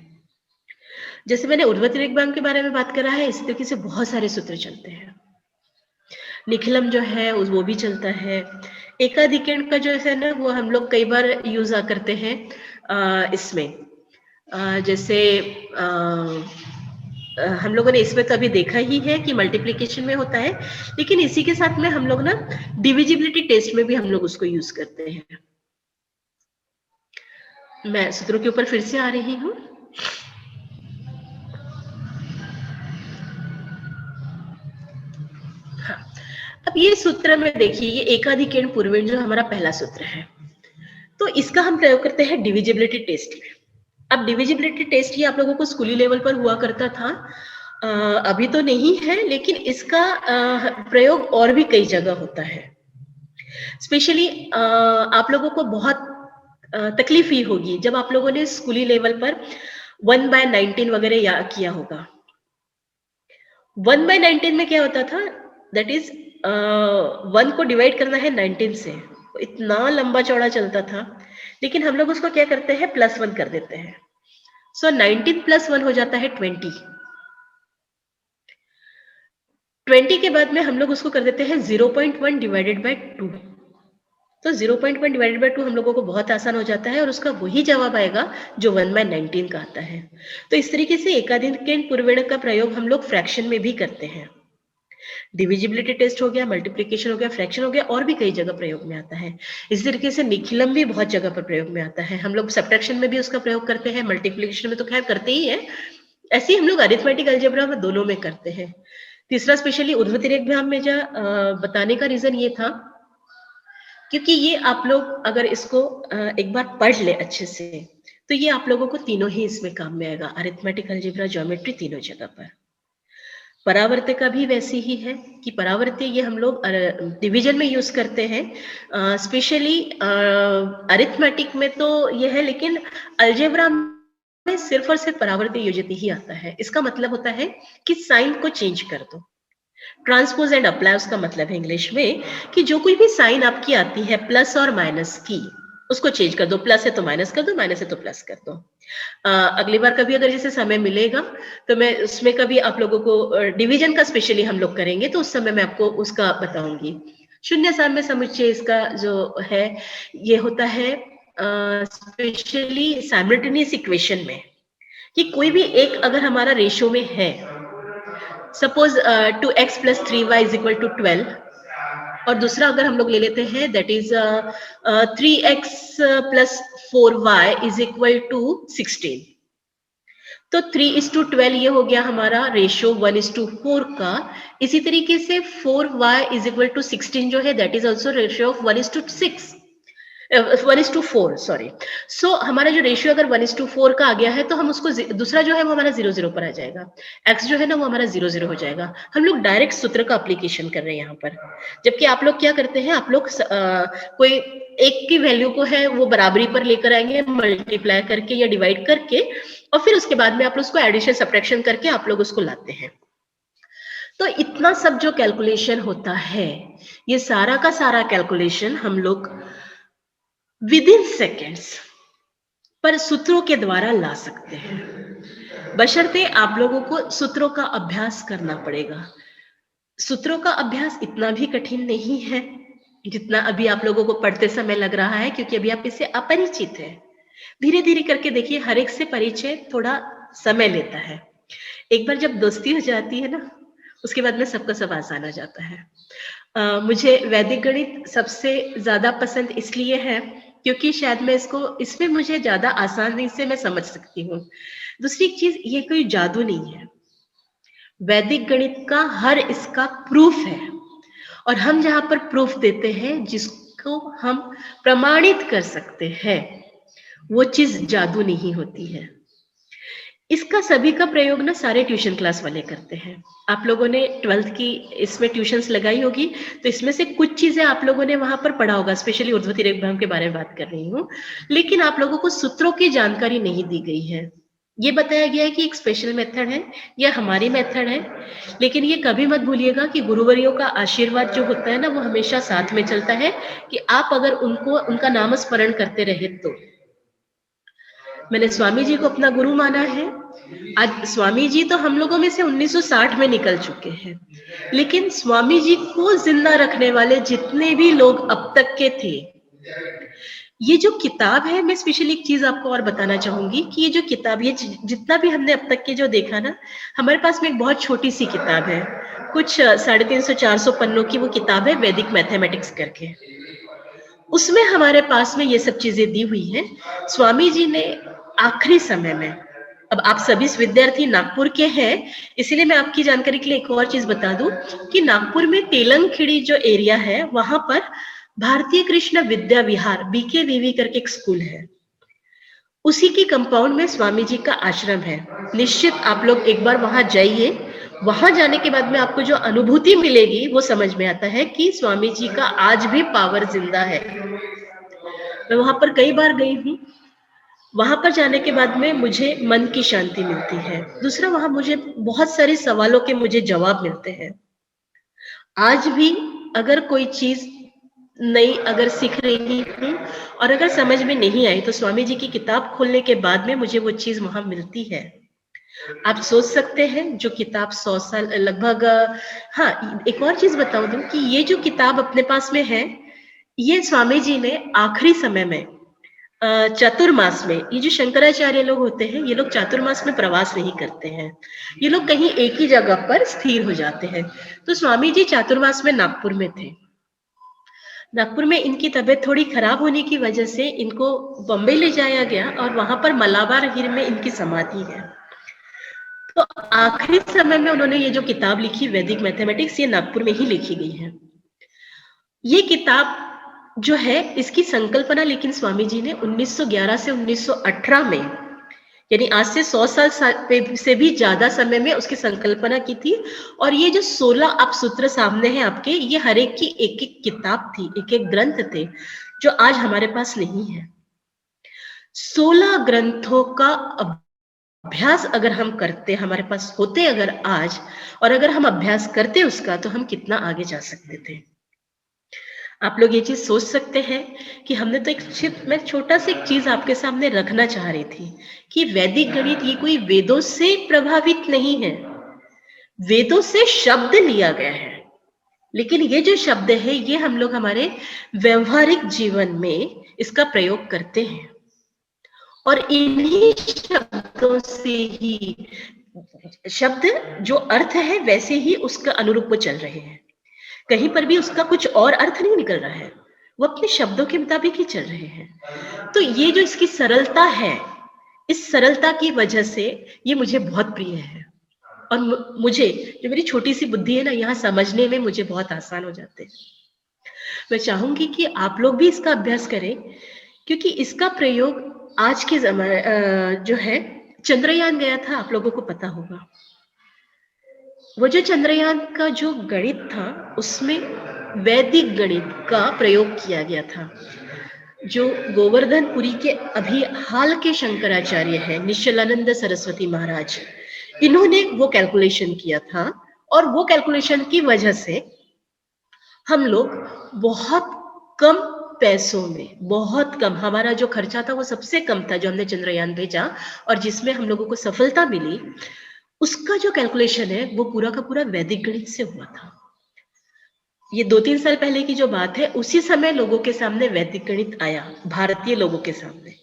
जैसे मैंने ऊर्ध्वतिरिक्त के बारे में बात करा है, इस तरीके से बहुत सारे सूत्र चलते हैं। निखिलम जो है वो भी चलता है। एकाधिकरण का जो है ना वो हम लोग कई बार यूज करते हैं इसमें जैसे हम लोगों ने इसमें तो अभी देखा ही है कि मल्टीप्लिकेशन में होता है, लेकिन इसी के साथ में हम लोग ना डिविजिबिलिटी टेस्ट में भी हम लोग उसको यूज करते हैं। मैं सूत्रों के ऊपर फिर से आ रही हूँ। हाँ, अब ये सूत्र में देखिए, ये एकाधिकरण पूर्वण जो हमारा पहला सूत्र है, तो इसका हम प्रयोग करते हैं डिविजिबिलिटी टेस्ट में। अब डिविजिबिलिटी टेस्ट ये आप लोगों को स्कूली लेवल पर हुआ करता था, अभी तो नहीं है, लेकिन इसका प्रयोग और भी कई जगह होता है। स्पेशली आप लोगों को बहुत तकलीफ ही होगी जब आप लोगों ने स्कूली लेवल पर 1/19 वगैरह याद किया होगा। 1/19 में क्या होता था, दैट इज 1 को डिवाइड करना है 19 से, इतना लंबा चौड़ा चलता था, लेकिन हम लोग उसको क्या करते हैं, +1 कर देते हैं। सो 19 + 1 हो जाता है 20। 20 के बाद में हम लोग उसको कर देते हैं 0.1 डिवाइडेड बाय 2। तो 0.1 डिवाइडेड बाय 2 हम लोगों को बहुत आसान हो जाता है, और उसका वही जवाब आएगा जो 1/19 का आता है। तो इस तरीके से एकाधिकरण पूर्वण का प्रयोग हम लोग फ्रैक्शन में भी करते हैं। डिविजिबिलिटी टेस्ट हो गया, मल्टीप्लिकेशन हो गया, फ्रैक्शन हो गया, और भी कई जगह प्रयोग में आता है। इसी तरीके से निखिलम भी बहुत जगह पर प्रयोग में आता है। हम लोग सब्ट्रैक्शन में भी उसका प्रयोग करते हैं, मल्टीप्लिकेशन में तो खैर करते ही हैं, ऐसे ही हम लोग अरिथमेटिक अलजेब्रा में दोनों में करते हैं। तीसरा स्पेशली ऊर्ध्वतिरेक भ्याम में बताने का रीजन ये था, क्योंकि ये आप लोग अगर इसको एक बार पढ़ ले अच्छे से, तो ये आप लोगों को तीनों ही इसमें काम में आएगा, अरिथमेटिक अलजेब्रा, ज्योमेट्री, तीनों जगह पर। परावर्त्य का भी वैसी ही है कि परावर्त्य ये हम लोग डिवीजन में यूज करते हैं, स्पेशली अरिथमेटिक में तो ये है, लेकिन अलजेब्रा में सिर्फ और सिर्फ परावर्त्य योजित ही आता है। इसका मतलब होता है कि साइन को चेंज कर दो। ट्रांसपोज एंड अप्लाई उसका मतलब है इंग्लिश में कि जो कोई भी साइन आपकी आती है प्लस और माइनस की, उसको चेंज कर दो। प्लस है तो माइनस कर दो, माइनस है तो प्लस कर दो। अगली बार कभी अगर जैसे समय मिलेगा तो मैं उसमें कभी आप लोगों को डिवीजन का स्पेशली हम लोग करेंगे, तो उस समय मैं आपको उसका बताऊंगी। शून्य साम्य समुच्चय इसका जो है ये होता है स्पेशली साइमल्टेनियस इक्वेशन में, कि कोई भी एक अगर हमारा रेशियो में है, सपोज 2x + 3y = 12, और दूसरा अगर हम लोग ले लेते हैं दैट इज 3x + 4y = 16, तो 3:12 ये हो गया हमारा रेशियो 1:4 का। इसी तरीके से 4y = 16 जो है that is also ratio of 1:6, 1:4 sorry. So हमारा जो रेशियो अगर 1:4 का आ गया है, तो हम उसको दूसरा जो है वो हमारा 0 पर आ जाएगा, x जो है ना वो हमारा 0 हो जाएगा। हम लोग डायरेक्ट सूत्र का एप्लीकेशन कर रहे हैं यहाँ पर, जबकि आप लोग क्या करते हैं, आप लोग कोई एक की वैल्यू को है वो बराबरी पर लेकर आएंगे, मल्टीप्लाई करके या डिवाइड करके, और फिर उसके बाद में आप लोग उसको एडिशन सब्ट्रैक्शन करके आप लोग उसको लाते हैं। तो इतना सब जो कैलकुलेशन होता है, ये सारा का सारा कैलकुलेशन हम लोग विदिन सेकेंड्स पर सूत्रों के द्वारा ला सकते हैं, बशर्ते आप लोगों को सूत्रों का अभ्यास करना पड़ेगा। सूत्रों का अभ्यास इतना भी कठिन नहीं है जितना अभी आप लोगों को पढ़ते समय लग रहा है, क्योंकि अभी आप इससे अपरिचित हैं। धीरे धीरे करके देखिए, हर एक से परिचय थोड़ा समय लेता है। एक बार जब दोस्ती हो जाती है ना, उसके बाद में सबका सब आसान हो जाता है। मुझे वैदिक गणित सबसे ज्यादा पसंद इसलिए है क्योंकि शायद मैं इसमें मुझे ज्यादा आसानी से मैं समझ सकती हूँ। दूसरी चीज, ये कोई जादू नहीं है, वैदिक गणित का हर इसका प्रूफ है, और हम जहां पर प्रूफ देते हैं जिसको हम प्रमाणित कर सकते हैं, वो चीज जादू नहीं होती है। इसका सभी का प्रयोग ना सारे ट्यूशन क्लास वाले करते हैं। आप लोगों ने 12th की इसमें ट्यूशंस लगाई होगी, तो इसमें से कुछ चीजें आप लोगों ने वहां पर पढ़ा होगा, स्पेशली ऊर्ध्वतिरेक भ्याम के बारे में बात कर रही हूँ, लेकिन आप लोगों को सूत्रों की जानकारी नहीं दी गई है। ये बताया गया है कि एक स्पेशल मेथड है, यह हमारी मेथड है, लेकिन ये कभी मत भूलिएगा कि गुरुवरियों का आशीर्वाद जो होता है ना, वो हमेशा साथ में चलता है, कि आप अगर उनका नामस्मरण करते रहे तो। मैंने स्वामी जी को अपना गुरु माना है। आज स्वामी जी तो हम लोगों में से 1960 में निकल चुके हैं, लेकिन स्वामी जी को जिंदा रखने वाले जितने भी लोग अब तक के थे, ये जो किताब है, मैं स्पेशली एक चीज आपको और बताना चाहूंगी कि ये जो किताब, ये जितना भी हमने अब तक के जो देखा ना, हमारे पास में एक बहुत छोटी सी किताब है, कुछ 350-400 पन्नों की वो किताब है, वैदिक मैथमेटिक्स करके। उसमें हमारे पास में ये सब चीजें दी हुई हैं। स्वामी जी ने आखिरी समय में, अब आप सभी विद्यार्थी नागपुर के हैं, इसीलिए मैं आपकी जानकारी के लिए एक और चीज बता दूं कि नागपुर में तेलंगखिड़ी जो एरिया है, वहां पर भारतीय कृष्ण विद्या विहार BKVV करके एक स्कूल है। उसी की कंपाउंड में स्वामी जी का आश्रम है। निश्चित आप लोग एक बार वहां जाइए। वहां जाने के बाद में आपको जो अनुभूति मिलेगी वो समझ में आता है कि स्वामी जी का आज भी पावर जिंदा है। मैं वहां पर कई बार गई हूँ। वहां पर जाने के बाद में मुझे मन की शांति मिलती है। दूसरा, वहां मुझे बहुत सारे सवालों के मुझे जवाब मिलते हैं। आज भी अगर कोई चीज नई अगर सीख रही हूँ और अगर समझ में नहीं आई, तो स्वामी जी की किताब खोलने के बाद में मुझे वो चीज वहां मिलती है। आप सोच सकते हैं, जो किताब 100 साल लगभग, हाँ, एक और चीज बता दूं कि ये जो किताब अपने पास में है, ये स्वामी जी ने आखिरी समय में चातुर्मास में, ये जो शंकराचार्य लोग होते हैं, ये लोग चातुर्मास में प्रवास नहीं करते हैं। ये लोग कहीं एक ही जगह पर स्थिर हो जाते हैं। तो स्वामी जी चातुर्मास में नागपुर में थे। नागपुर में इनकी तबीयत थोड़ी खराब होने की वजह से इनको बॉम्बे ले जाया गया और वहां पर मलाबार हिल में इनकी समाधि है। तो आखिरी समय में उन्होंने ये जो किताब लिखी वैदिक मैथमेटिक्स, ये नागपुर में ही लिखी गई है। ये किताब जो है, इसकी संकल्पना लेकिन स्वामी जी ने 1911 से 1918 में, यानी आज से 100 साल से भी ज्यादा समय में उसकी संकल्पना की थी। और ये जो 16 आप सूत्र सामने हैं आपके, ये हर एक की एक एक किताब थी, एक एक ग्रंथ थे, जो आज हमारे पास नहीं है। 16 ग्रंथों का अभ्यास अगर हम करते, हमारे पास होते अगर आज, और अगर हम अभ्यास करते उसका, तो हम कितना आगे जा सकते थे। आप लोग ये चीज सोच सकते हैं कि हमने तो मैं छोटा सा एक चीज आपके सामने रखना चाह रही थी कि वैदिक गणित ये कोई वेदों से प्रभावित नहीं है। वेदों से शब्द लिया गया है, लेकिन ये जो शब्द है, ये हम लोग हमारे व्यवहारिक जीवन में इसका प्रयोग करते हैं और इन्हीं शब्दों से ही शब्द जो अर्थ है वैसे ही उसका अनुरूप वो चल रहे हैं। कहीं पर भी उसका कुछ और अर्थ नहीं निकल रहा है, वो अपने शब्दों के मुताबिक ही चल रहे हैं। तो ये जो इसकी सरलता है, इस सरलता की वजह से ये मुझे बहुत प्रिय है। और मुझे, जो मेरी छोटी सी बुद्धि है ना, यहाँ समझने में मुझे बहुत आसान हो जाते हैं। मैं चाहूंगी कि आप लोग भी इसका अभ्यास करें, क्योंकि इसका प्रयोग आज के जो है, चंद्रयान गया था, आप लोगों को पता होगा। वो जो चंद्रयान का जो गणित था, उसमें वैदिक गणित का प्रयोग किया गया था। जो गोवर्धनपुरी के अभी हाल के शंकराचार्य हैं, निश्चलानंद सरस्वती महाराज, इन्होंने वो कैलकुलेशन किया था। और वो कैलकुलेशन की वजह से हम लोग बहुत कम पैसों में, बहुत कम, हमारा जो खर्चा था वो सबसे कम था जो हमने चंद्रयान भेजा और जिसमें हम लोगों को सफलता मिली। उसका जो कैलकुलेशन है वो पूरा का पूरा वैदिक गणित से हुआ था। ये 2-3 साल पहले की जो बात है, उसी समय लोगों के सामने वैदिक गणित आया, भारतीय लोगों के सामने।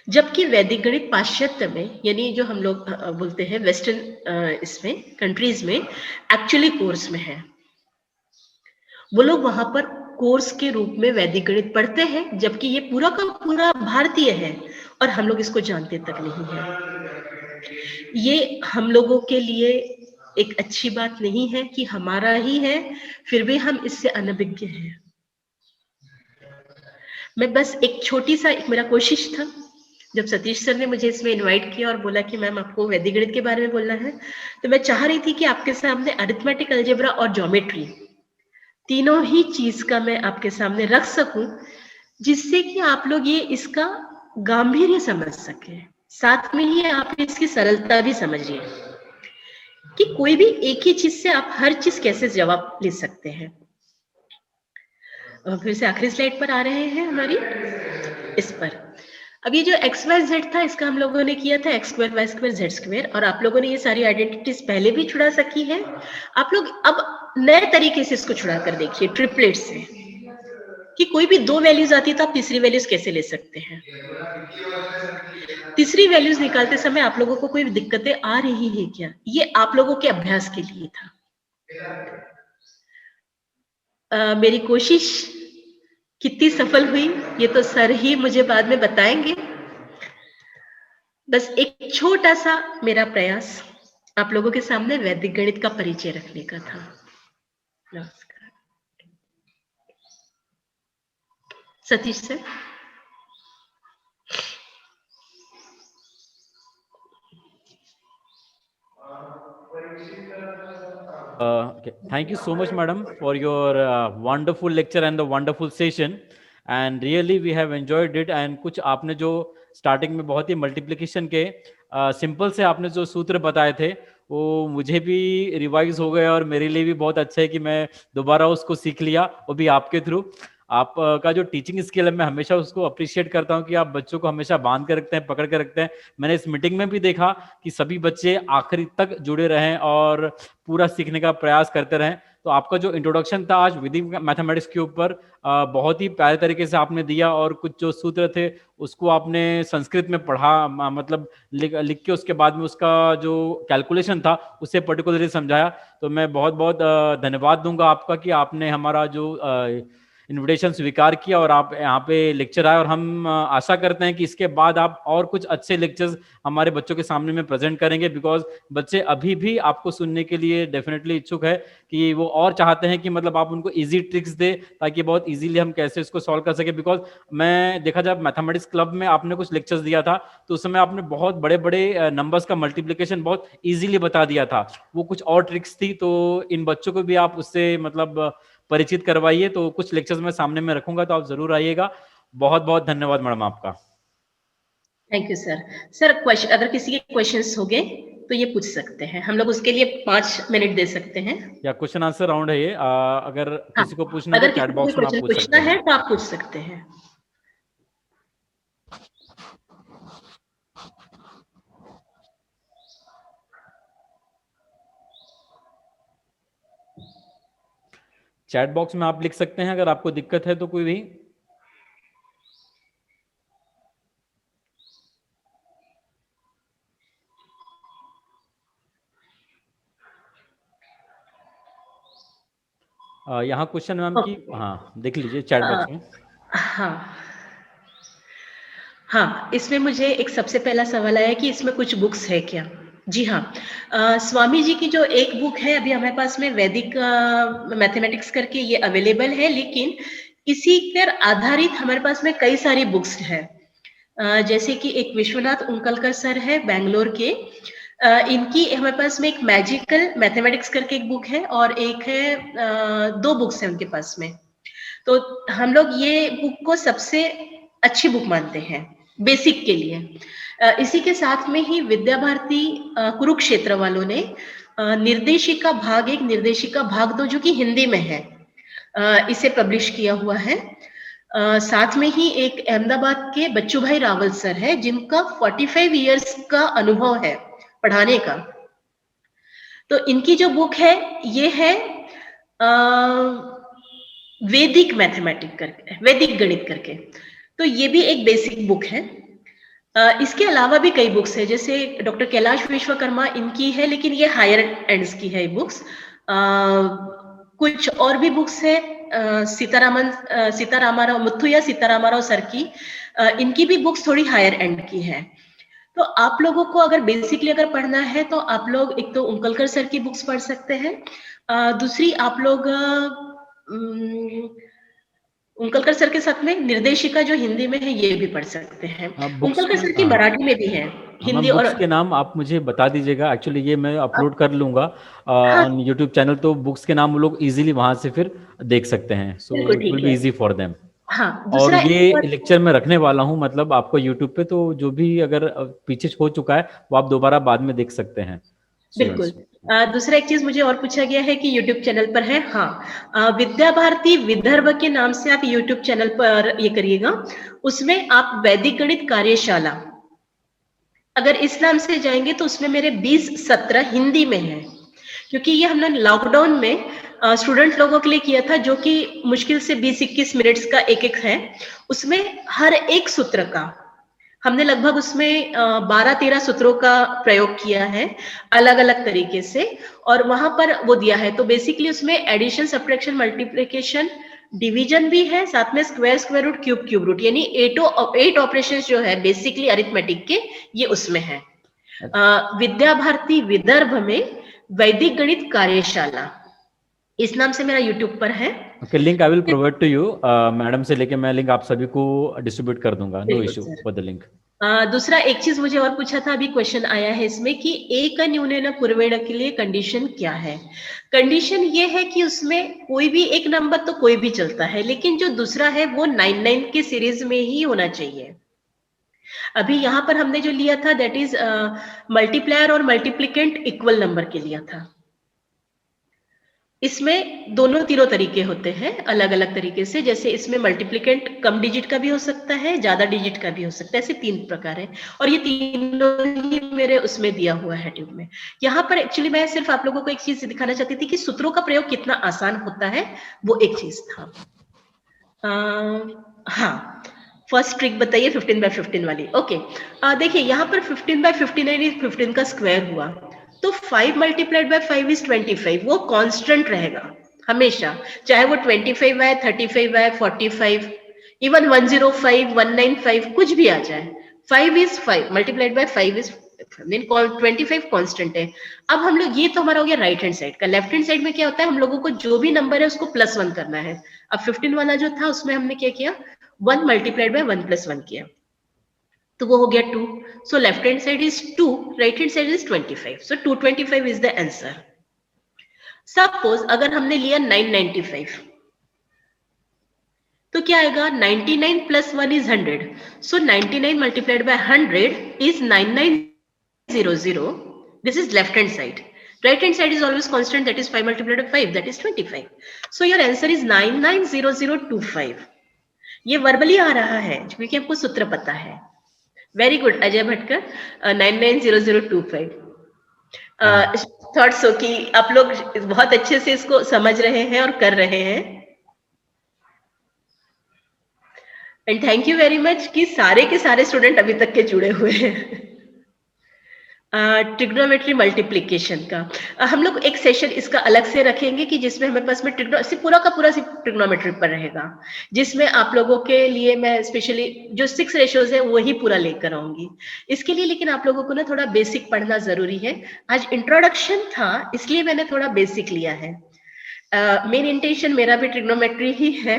जबकि वैदिक गणित पाश्चात्य में, यानी जो हम लोग बोलते हैं वेस्टर्न इसमें कंट्रीज में, एक्चुअली कोर्स में है। वो लोग वहां पर कोर्स के रूप में वैदिक गणित पढ़ते हैं, जबकि ये पूरा का पूरा भारतीय है और हम लोग इसको जानते तक नहीं है। ये हम लोगों के लिए एक अच्छी बात नहीं है कि हमारा ही है, फिर भी हम इससे अनभिज्ञ हैं। मैं बस एक छोटी सा, एक मेरा कोशिश था, जब सतीश सर ने मुझे इसमें इनवाइट किया और बोला कि मैम आपको वैदिक गणित के बारे में बोलना है, तो मैं चाह रही थी कि आपके सामने अरिथमेटिक, अलजेब्रा और ज्योमेट्री, तीनों ही चीज का मैं आपके सामने रख सकूं, जिससे कि आप लोग ये इसका गांभीर्य समझ सके, साथ में ही आप इसकी सरलता भी समझिए कि कोई भी एक ही चीज से आप हर चीज कैसे जवाब ले सकते हैं। फिर से आखिरी स्लाइड पर आ रहे हैं हमारी, इस पर। अब ये जो XYZ था, इसका हम लोगों ने किया था X² Y² Z², और आप लोगों ने ये सारी आइडेंटिटीज पहले भी छुड़ा सकी है। आप लोग अब नए तरीके से इसको छुड़ा कर देखिए, ट्रिपलेट से, कि कोई भी 2 वैल्यूज आती है तो आप तीसरी वैल्यूज कैसे ले सकते हैं। तीसरी वैल्यूज निकालते समय आप लोगों को कोई दिक्कतें आ रही है क्या, ये आप लोगों के अभ्यास के लिए था। मेरी कोशिश कितनी सफल हुई ये तो सर ही मुझे बाद में बताएंगे। बस एक छोटा सा मेरा प्रयास आप लोगों के सामने वैदिक गणित का परिचय रखने का था। नमस्कार। Satish sir. Okay. Thank you so much, madam, for your wonderful lecture and the wonderful session. And really, we have enjoyed it. And कुछ आपने जो स्टार्टिंग में बहुत ही मल्टीप्लिकेशन के सिंपल से आपने जो सूत्र बताए थे वो मुझे भी रिवाइज हो गए और मेरे लिए भी बहुत अच्छा है कि मैं दोबारा उसको सीख लिया, वो भी आपके थ्रू। आप का जो टीचिंग स्किल है मैं हमेशा उसको अप्रिशिएट करता हूँ कि आप बच्चों को हमेशा बांध के रखते हैं, पकड़ के रखते हैं। मैंने इस मीटिंग में भी देखा कि सभी बच्चे आखिरी तक जुड़े रहें और पूरा सीखने का प्रयास करते रहें। तो आपका जो इंट्रोडक्शन था आज वैदिक मैथमेटिक्स के ऊपर बहुत ही प्यारे तरीके से आपने दिया और कुछ जो सूत्र थे उसको आपने संस्कृत में पढ़ा, मतलब लिख के उसके बाद में उसका जो कैलकुलेशन था उसे पर्टिकुलरली समझाया। तो मैं बहुत बहुत धन्यवाद दूंगा आपका कि आपने हमारा जो इनविटेशन स्वीकार किया और आप यहाँ पे लेक्चर आए। और हम आशा करते हैं कि इसके बाद आप और कुछ अच्छे लेक्चर्स हमारे बच्चों के सामने में प्रेजेंट करेंगे, बिकॉज बच्चे अभी भी आपको सुनने के लिए डेफिनेटली इच्छुक है कि वो और चाहते हैं कि मतलब आप उनको इजी ट्रिक्स दे ताकि बहुत इजीली हम कैसे इसको सॉल्व कर सके। बिकॉज मैं देखा जब मैथमेटिक्स क्लब में आपने कुछ लेक्चर्स दिया था तो उस समय आपने बहुत बड़े बड़े नंबर्स का मल्टीप्लिकेशन बहुत इजीली बता दिया था, वो कुछ और ट्रिक्स थी। तो इन बच्चों को भी आप उससे मतलब परिचित करवाइए। तो कुछ लेक्चर्स मैं सामने में रखूंगा तो आप जरूर आइएगा। बहुत बहुत धन्यवाद मैडम आपका। Thank you sir. Sir question अगर किसी के क्वेश्चंस हो गए तो ये पूछ सकते हैं, हम लोग उसके लिए 5 मिनट दे सकते हैं। या क्वेश्चन आंसर राउंड है ये, अगर हाँ, किसी को पूछना तो अगर चैट किसी को बॉक्स में आप क्वेश्चन पूछ पूछना सकते हैं। है तो आप पूछ सकते हैं। चैट बॉक्स में आप लिख सकते हैं अगर आपको दिक्कत है तो कोई भी। यहाँ क्वेश्चन मैम की, ओके। हाँ देख लीजिए चैट बॉक्स में। हाँ हाँ, इसमें मुझे एक सबसे पहला सवाल आया कि इसमें कुछ बुक्स है क्या? जी हाँ, स्वामी जी की जो एक बुक है अभी हमारे पास में वैदिक मैथमेटिक्स करके ये अवेलेबल है, लेकिन इसी पर आधारित हमारे पास में कई सारी बुक्स है। जैसे कि एक विश्वनाथ उनकलकर सर है बैंगलोर के, इनकी हमारे पास में एक मैजिकल मैथमेटिक्स करके एक बुक है और एक है 2 बुक्स हैं उनके पास में। तो हम लोग ये बुक को सबसे अच्छी बुक मानते हैं बेसिक के लिए। इसी के साथ में ही विद्या भारती कुरुक्षेत्र वालों ने निर्देशिका भाग 1 निर्देशिका भाग 2 जो कि हिंदी में है, इसे पब्लिश किया हुआ है। साथ में ही एक अहमदाबाद के बच्चू भाई रावल सर है जिनका 45 इयर्स का अनुभव है पढ़ाने का। तो इनकी जो बुक है ये है वैदिक मैथमेटिक्स करके, वैदिक गणित करके। तो ये भी एक बेसिक बुक है। इसके अलावा भी कई बुक्स है, जैसे डॉक्टर कैलाश विश्वकर्मा इनकी है, लेकिन ये हायर एंड्स की है ये बुक्स। कुछ और भी बुक्स है सीतारामाराव मुथुया सीतारामाराव सर की, इनकी भी बुक्स थोड़ी हायर एंड की है। तो आप लोगों को अगर बेसिकली अगर पढ़ना है तो आप लोग एक तो उनकलकर सर की बुक्स पढ़ सकते हैं, दूसरी आप लोग उनकलकर सर के साथ में निर्देशिका जो हिंदी में है ये भी पढ़ सकते हैं। बुक्स उनकलकर के, सर की मराठी में भी है, हिंदी मैम और बुक्स के नाम आप मुझे बता दीजिएगा, एक्चुअली ये मैं अपलोड कर लूंगा हाँ ऑन यूट्यूब चैनल, तो बुक्स के नाम वो लोग इजीली वहां से फिर देख सकते हैं। सो बिल्कुल इट विल ठीक बी है। Easy for them. हाँ और दूसरा ये एक और, लेक्चर मैं रखने वाला हूँ मतलब आपको यूट्यूब पे, तो जो भी अगर पीछे हो चुका है वो आप दोबारा बाद में देख सकते हैं बिल्कुल। स्टूडेंट्स। दूसरा एक चीज मुझे और पूछा गया है कि यूट्यूब चैनल पर है। हाँ, विद्या भारती विदर्भ के नाम से आप यूट्यूब चैनल पर ये करिएगा, उसमें आप वैदिक गणित कार्यशाला अगर इस नाम से जाएंगे तो उसमें मेरे 20 सत्र हिंदी में है, क्योंकि ये हमने लॉकडाउन में स्टूडेंट लोगों के लिए किया था, जो कि मुश्किल से 20-21 मिनट्स का एक एक है। उसमें हर एक सूत्र का हमने लगभग उसमें 12-13 सूत्रों का प्रयोग किया है अलग अलग तरीके से, और वहां पर वो दिया है। तो बेसिकली उसमें एडिशन सब्ट्रैक्शन मल्टीप्लिकेशन डिवीजन भी है, साथ में square, square root, cube, cube root, यानी 8 ऑपरेशंस जो है बेसिकली अरिथमेटिक के, ये उसमें है। विद्या भारती विदर्भ में वैदिक गणित कार्यशाला, इस नाम से मेरा यूट्यूब पर है। Okay, link I will provide to you, madam से लेके मैं लिंक आप सभी को डिस्ट्रीब्यूट कर दूंगा, नो बिल्कुल issue sir. For the link. दूसरा एक चीज मुझे और पूछा था, अभी क्वेश्चन आया है इसमें कि एक न्यूनेन पूर्वेण के लिए कंडीशन क्या है। कंडीशन ये है कि उसमें कोई भी एक नंबर तो कोई भी चलता है, लेकिन जो दूसरा है वो 99 के सीरीज में ही होना चाहिए। अभी यहाँ पर हमने जो लिया था दैट इज मल्टीप्लायर और मल्टीप्लिकेंट इक्वल नंबर के लिया था। इसमें दोनों तीनों तरीके होते हैं अलग अलग तरीके से, जैसे इसमें मल्टीप्लिकेंट कम डिजिट का भी हो सकता है, ज्यादा डिजिट का भी हो सकता है, ऐसे 3 प्रकार है, और ये तीनों ही मेरे उसमें दिया हुआ है ट्यूब में। यहाँ पर एक्चुअली मैं सिर्फ आप लोगों को एक चीज दिखाना चाहती थी कि सूत्रों का प्रयोग कितना आसान होता है, वो एक चीज था। हाँ, फर्स्ट ट्रिक बताइए 15 by 15 वाली। ओके, देखिए यहाँ पर 15 by 59 15 का स्क्वायर हुआ, तो 5 मल्टीप्लाइड बाय 5 इज 25, वो कांस्टेंट रहेगा हमेशा, चाहे वो 25 है, 35 है, 45, इवन 105, 195 कुछ भी आ जाए, 5 is 5 multiplied by 5 is 25 constant है। अब हम लोग, ये तो हमारा हो गया राइट हैंड साइड का। लेफ्ट हैंड साइड में क्या होता है, हम लोगों को जो भी नंबर है उसको +1 करना है। अब 15 वाला जो था उसमें हमने क्या किया, 1 मल्टीप्लाइड बाय 1 + 1 किया, तो वो हो गया 2। So left hand side is 2, right hand side is 25, so 225 is the answer. Suppose अगर हमने लिया 995, तो क्या आएगा, 99 + 1 is 100, so 99 multiplied by 100 is 9900। This is left hand side. Right hand side is always constant, that is 5 multiplied by 5, that is 25. So your answer is 990025. ये वर्बली आ रहा है क्योंकि आपको सूत्र पता है। Very good Ajay Bhatkar, 990025। Thoughts हो कि आप लोग बहुत अच्छे से इसको समझ रहे हैं और कर रहे हैं, and thank you very much कि सारे के सारे स्टूडेंट अभी तक के जुड़े हुए हैं। ट्रिग्नोमेट्री मल्टीप्लिकेशन का हम लोग एक सेशन इसका अलग से रखेंगे कि जिसमें हमारे पास में पूरा का पूरा ट्रिग्नोमेट्री पर रहेगा, जिसमें आप लोगों के लिए मैं स्पेशली जो 6 रेशियोज है वही पूरा लेकर आऊंगी इसके लिए। लेकिन आप लोगों को ना थोड़ा बेसिक पढ़ना जरूरी है। आज इंट्रोडक्शन था इसलिए मैंने थोड़ा बेसिक लिया है। मेन इंटेंशन मेरा भी ट्रिग्नोमेट्री ही है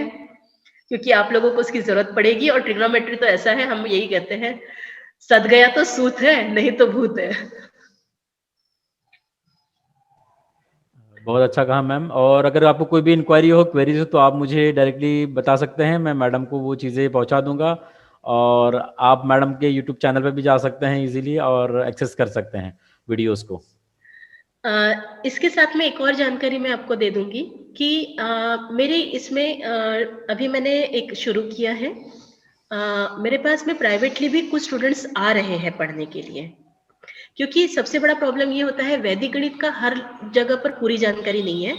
क्योंकि आप लोगों को उसकी जरूरत पड़ेगी, और ट्रिग्नोमेट्री तो ऐसा है, हम यही कहते हैं, सद गया तो सूत है, नहीं तो भूत है। बहुत अच्छा कहा मैम, और अगर आपको कोई भी इंक्वायरी हो, क्वेरीज हो, तो आप मुझे डायरेक्टली बता सकते हैं, मैं मैडम को वो चीज़ें पहुंचा दूंगा, और आप मैडम के यूट्यूब चैनल पर भी जा सकते हैं इजीली और एक्सेस कर सकते हैं वीडियोस को। इसके साथ में एक और जानकारी मैं आपको दे दूंगी कि मेरे इसमें अभी मैंने एक शुरू किया है। मेरे पास में प्राइवेटली भी कुछ स्टूडेंट्स आ रहे हैं पढ़ने के लिए, क्योंकि सबसे बड़ा प्रॉब्लम ये होता है वैदिक गणित का हर जगह पर पूरी जानकारी नहीं है।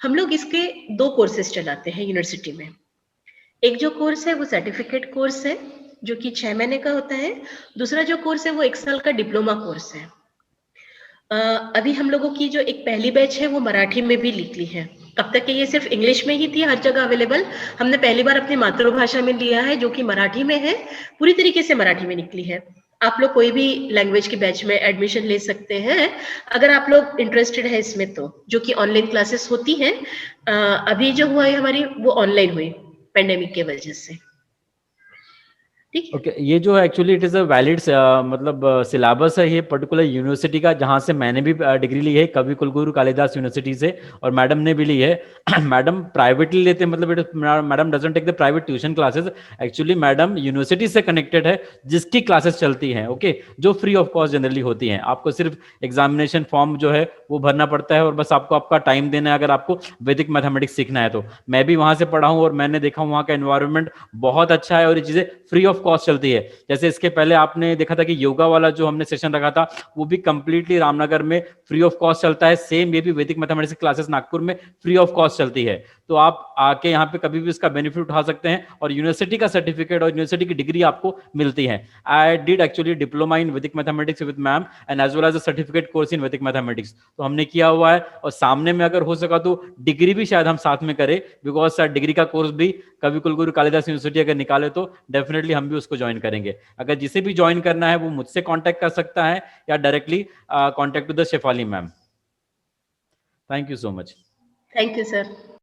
हम लोग इसके 2 कोर्सेज चलाते हैं यूनिवर्सिटी में। एक जो कोर्स है वो सर्टिफिकेट कोर्स है जो कि 6 महीने का होता है। दूसरा जो कोर्स है वो 1 साल का डिप्लोमा कोर्स है। अभी हम लोगों की जो एक पहली बैच है वो मराठी में भी निकली है। अब तक ये सिर्फ इंग्लिश में ही थी, हर जगह अवेलेबल। हमने पहली बार अपनी मातृभाषा में लिया है जो कि मराठी में है, पूरी तरीके से मराठी में निकली है। आप लोग कोई भी लैंग्वेज के बैच में एडमिशन ले सकते हैं अगर आप लोग इंटरेस्टेड है इसमें, तो जो कि ऑनलाइन क्लासेस होती हैं। अभी जो हुआ है हमारी वो ऑनलाइन हुई पेंडेमिक के वजह से। ओके, ये जो है actually it is a valid मतलब सिलेबस है ये पर्टिकुलर यूनिवर्सिटी का, जहाँ से मैंने भी डिग्री ली है, कवि कुलगुरु कालिदास यूनिवर्सिटी से, और मैडम ने भी ली है। मैडम प्राइवेटली लेते हैं, मतलब madam doesn't take the private tuition classes. Actually madam university से कनेक्टेड है जिसकी क्लासेस चलती हैं, ओके, जो फ्री ऑफ कॉस्ट जनरली होती हैं। आपको सिर्फ एग्जामिनेशन फॉर्म जो है वो भरना पड़ता है और बस आपको आपका टाइम देना है अगर आपको वैदिक मैथमेटिक्स सीखना है तो। मैं भी वहाँ से पढ़ा हूँ और मैंने देखा हूँ वहाँ का एनवायरनमेंट बहुत अच्छा है और ये चीज़ें फ्री ऑफ कॉस्ट चलती है। जैसे इसके पहले आपने देखा था कि योगा वाला जो हमने सेशन रखा था वो भी कंप्लीटली रामनगर में फ्री ऑफ कॉस्ट चलता है। सेम ये भी वैदिक मैथमेटिक्स क्लासेस नागपुर में फ्री ऑफ कॉस्ट चलती है। तो आप आके यहाँ पे कभी भी इसका बेनिफिट उठा सकते हैं और यूनिवर्सिटी का सर्टिफिकेट और यूनिवर्सिटी की डिग्री आपको मिलती है। I did actually diploma in Vedic mathematics with ma'am and as well as a certificate course in Vedic mathematics, तो हमने किया हुआ है और सामने में अगर हो सका तो डिग्री भी शायद हम साथ में करें, बिकॉज शायद डिग्री का कोर्स भी कवि कुलगुरु कालिदास यूनिवर्सिटी अगर निकाले तो डेफिनेटली हम भी उसको ज्वाइन करेंगे। अगर जिसे भी ज्वाइन करना है वो मुझसे कांटेक्ट कर सकता है या directly contact to the Shefali ma'am. Thank you so much. Thank you sir.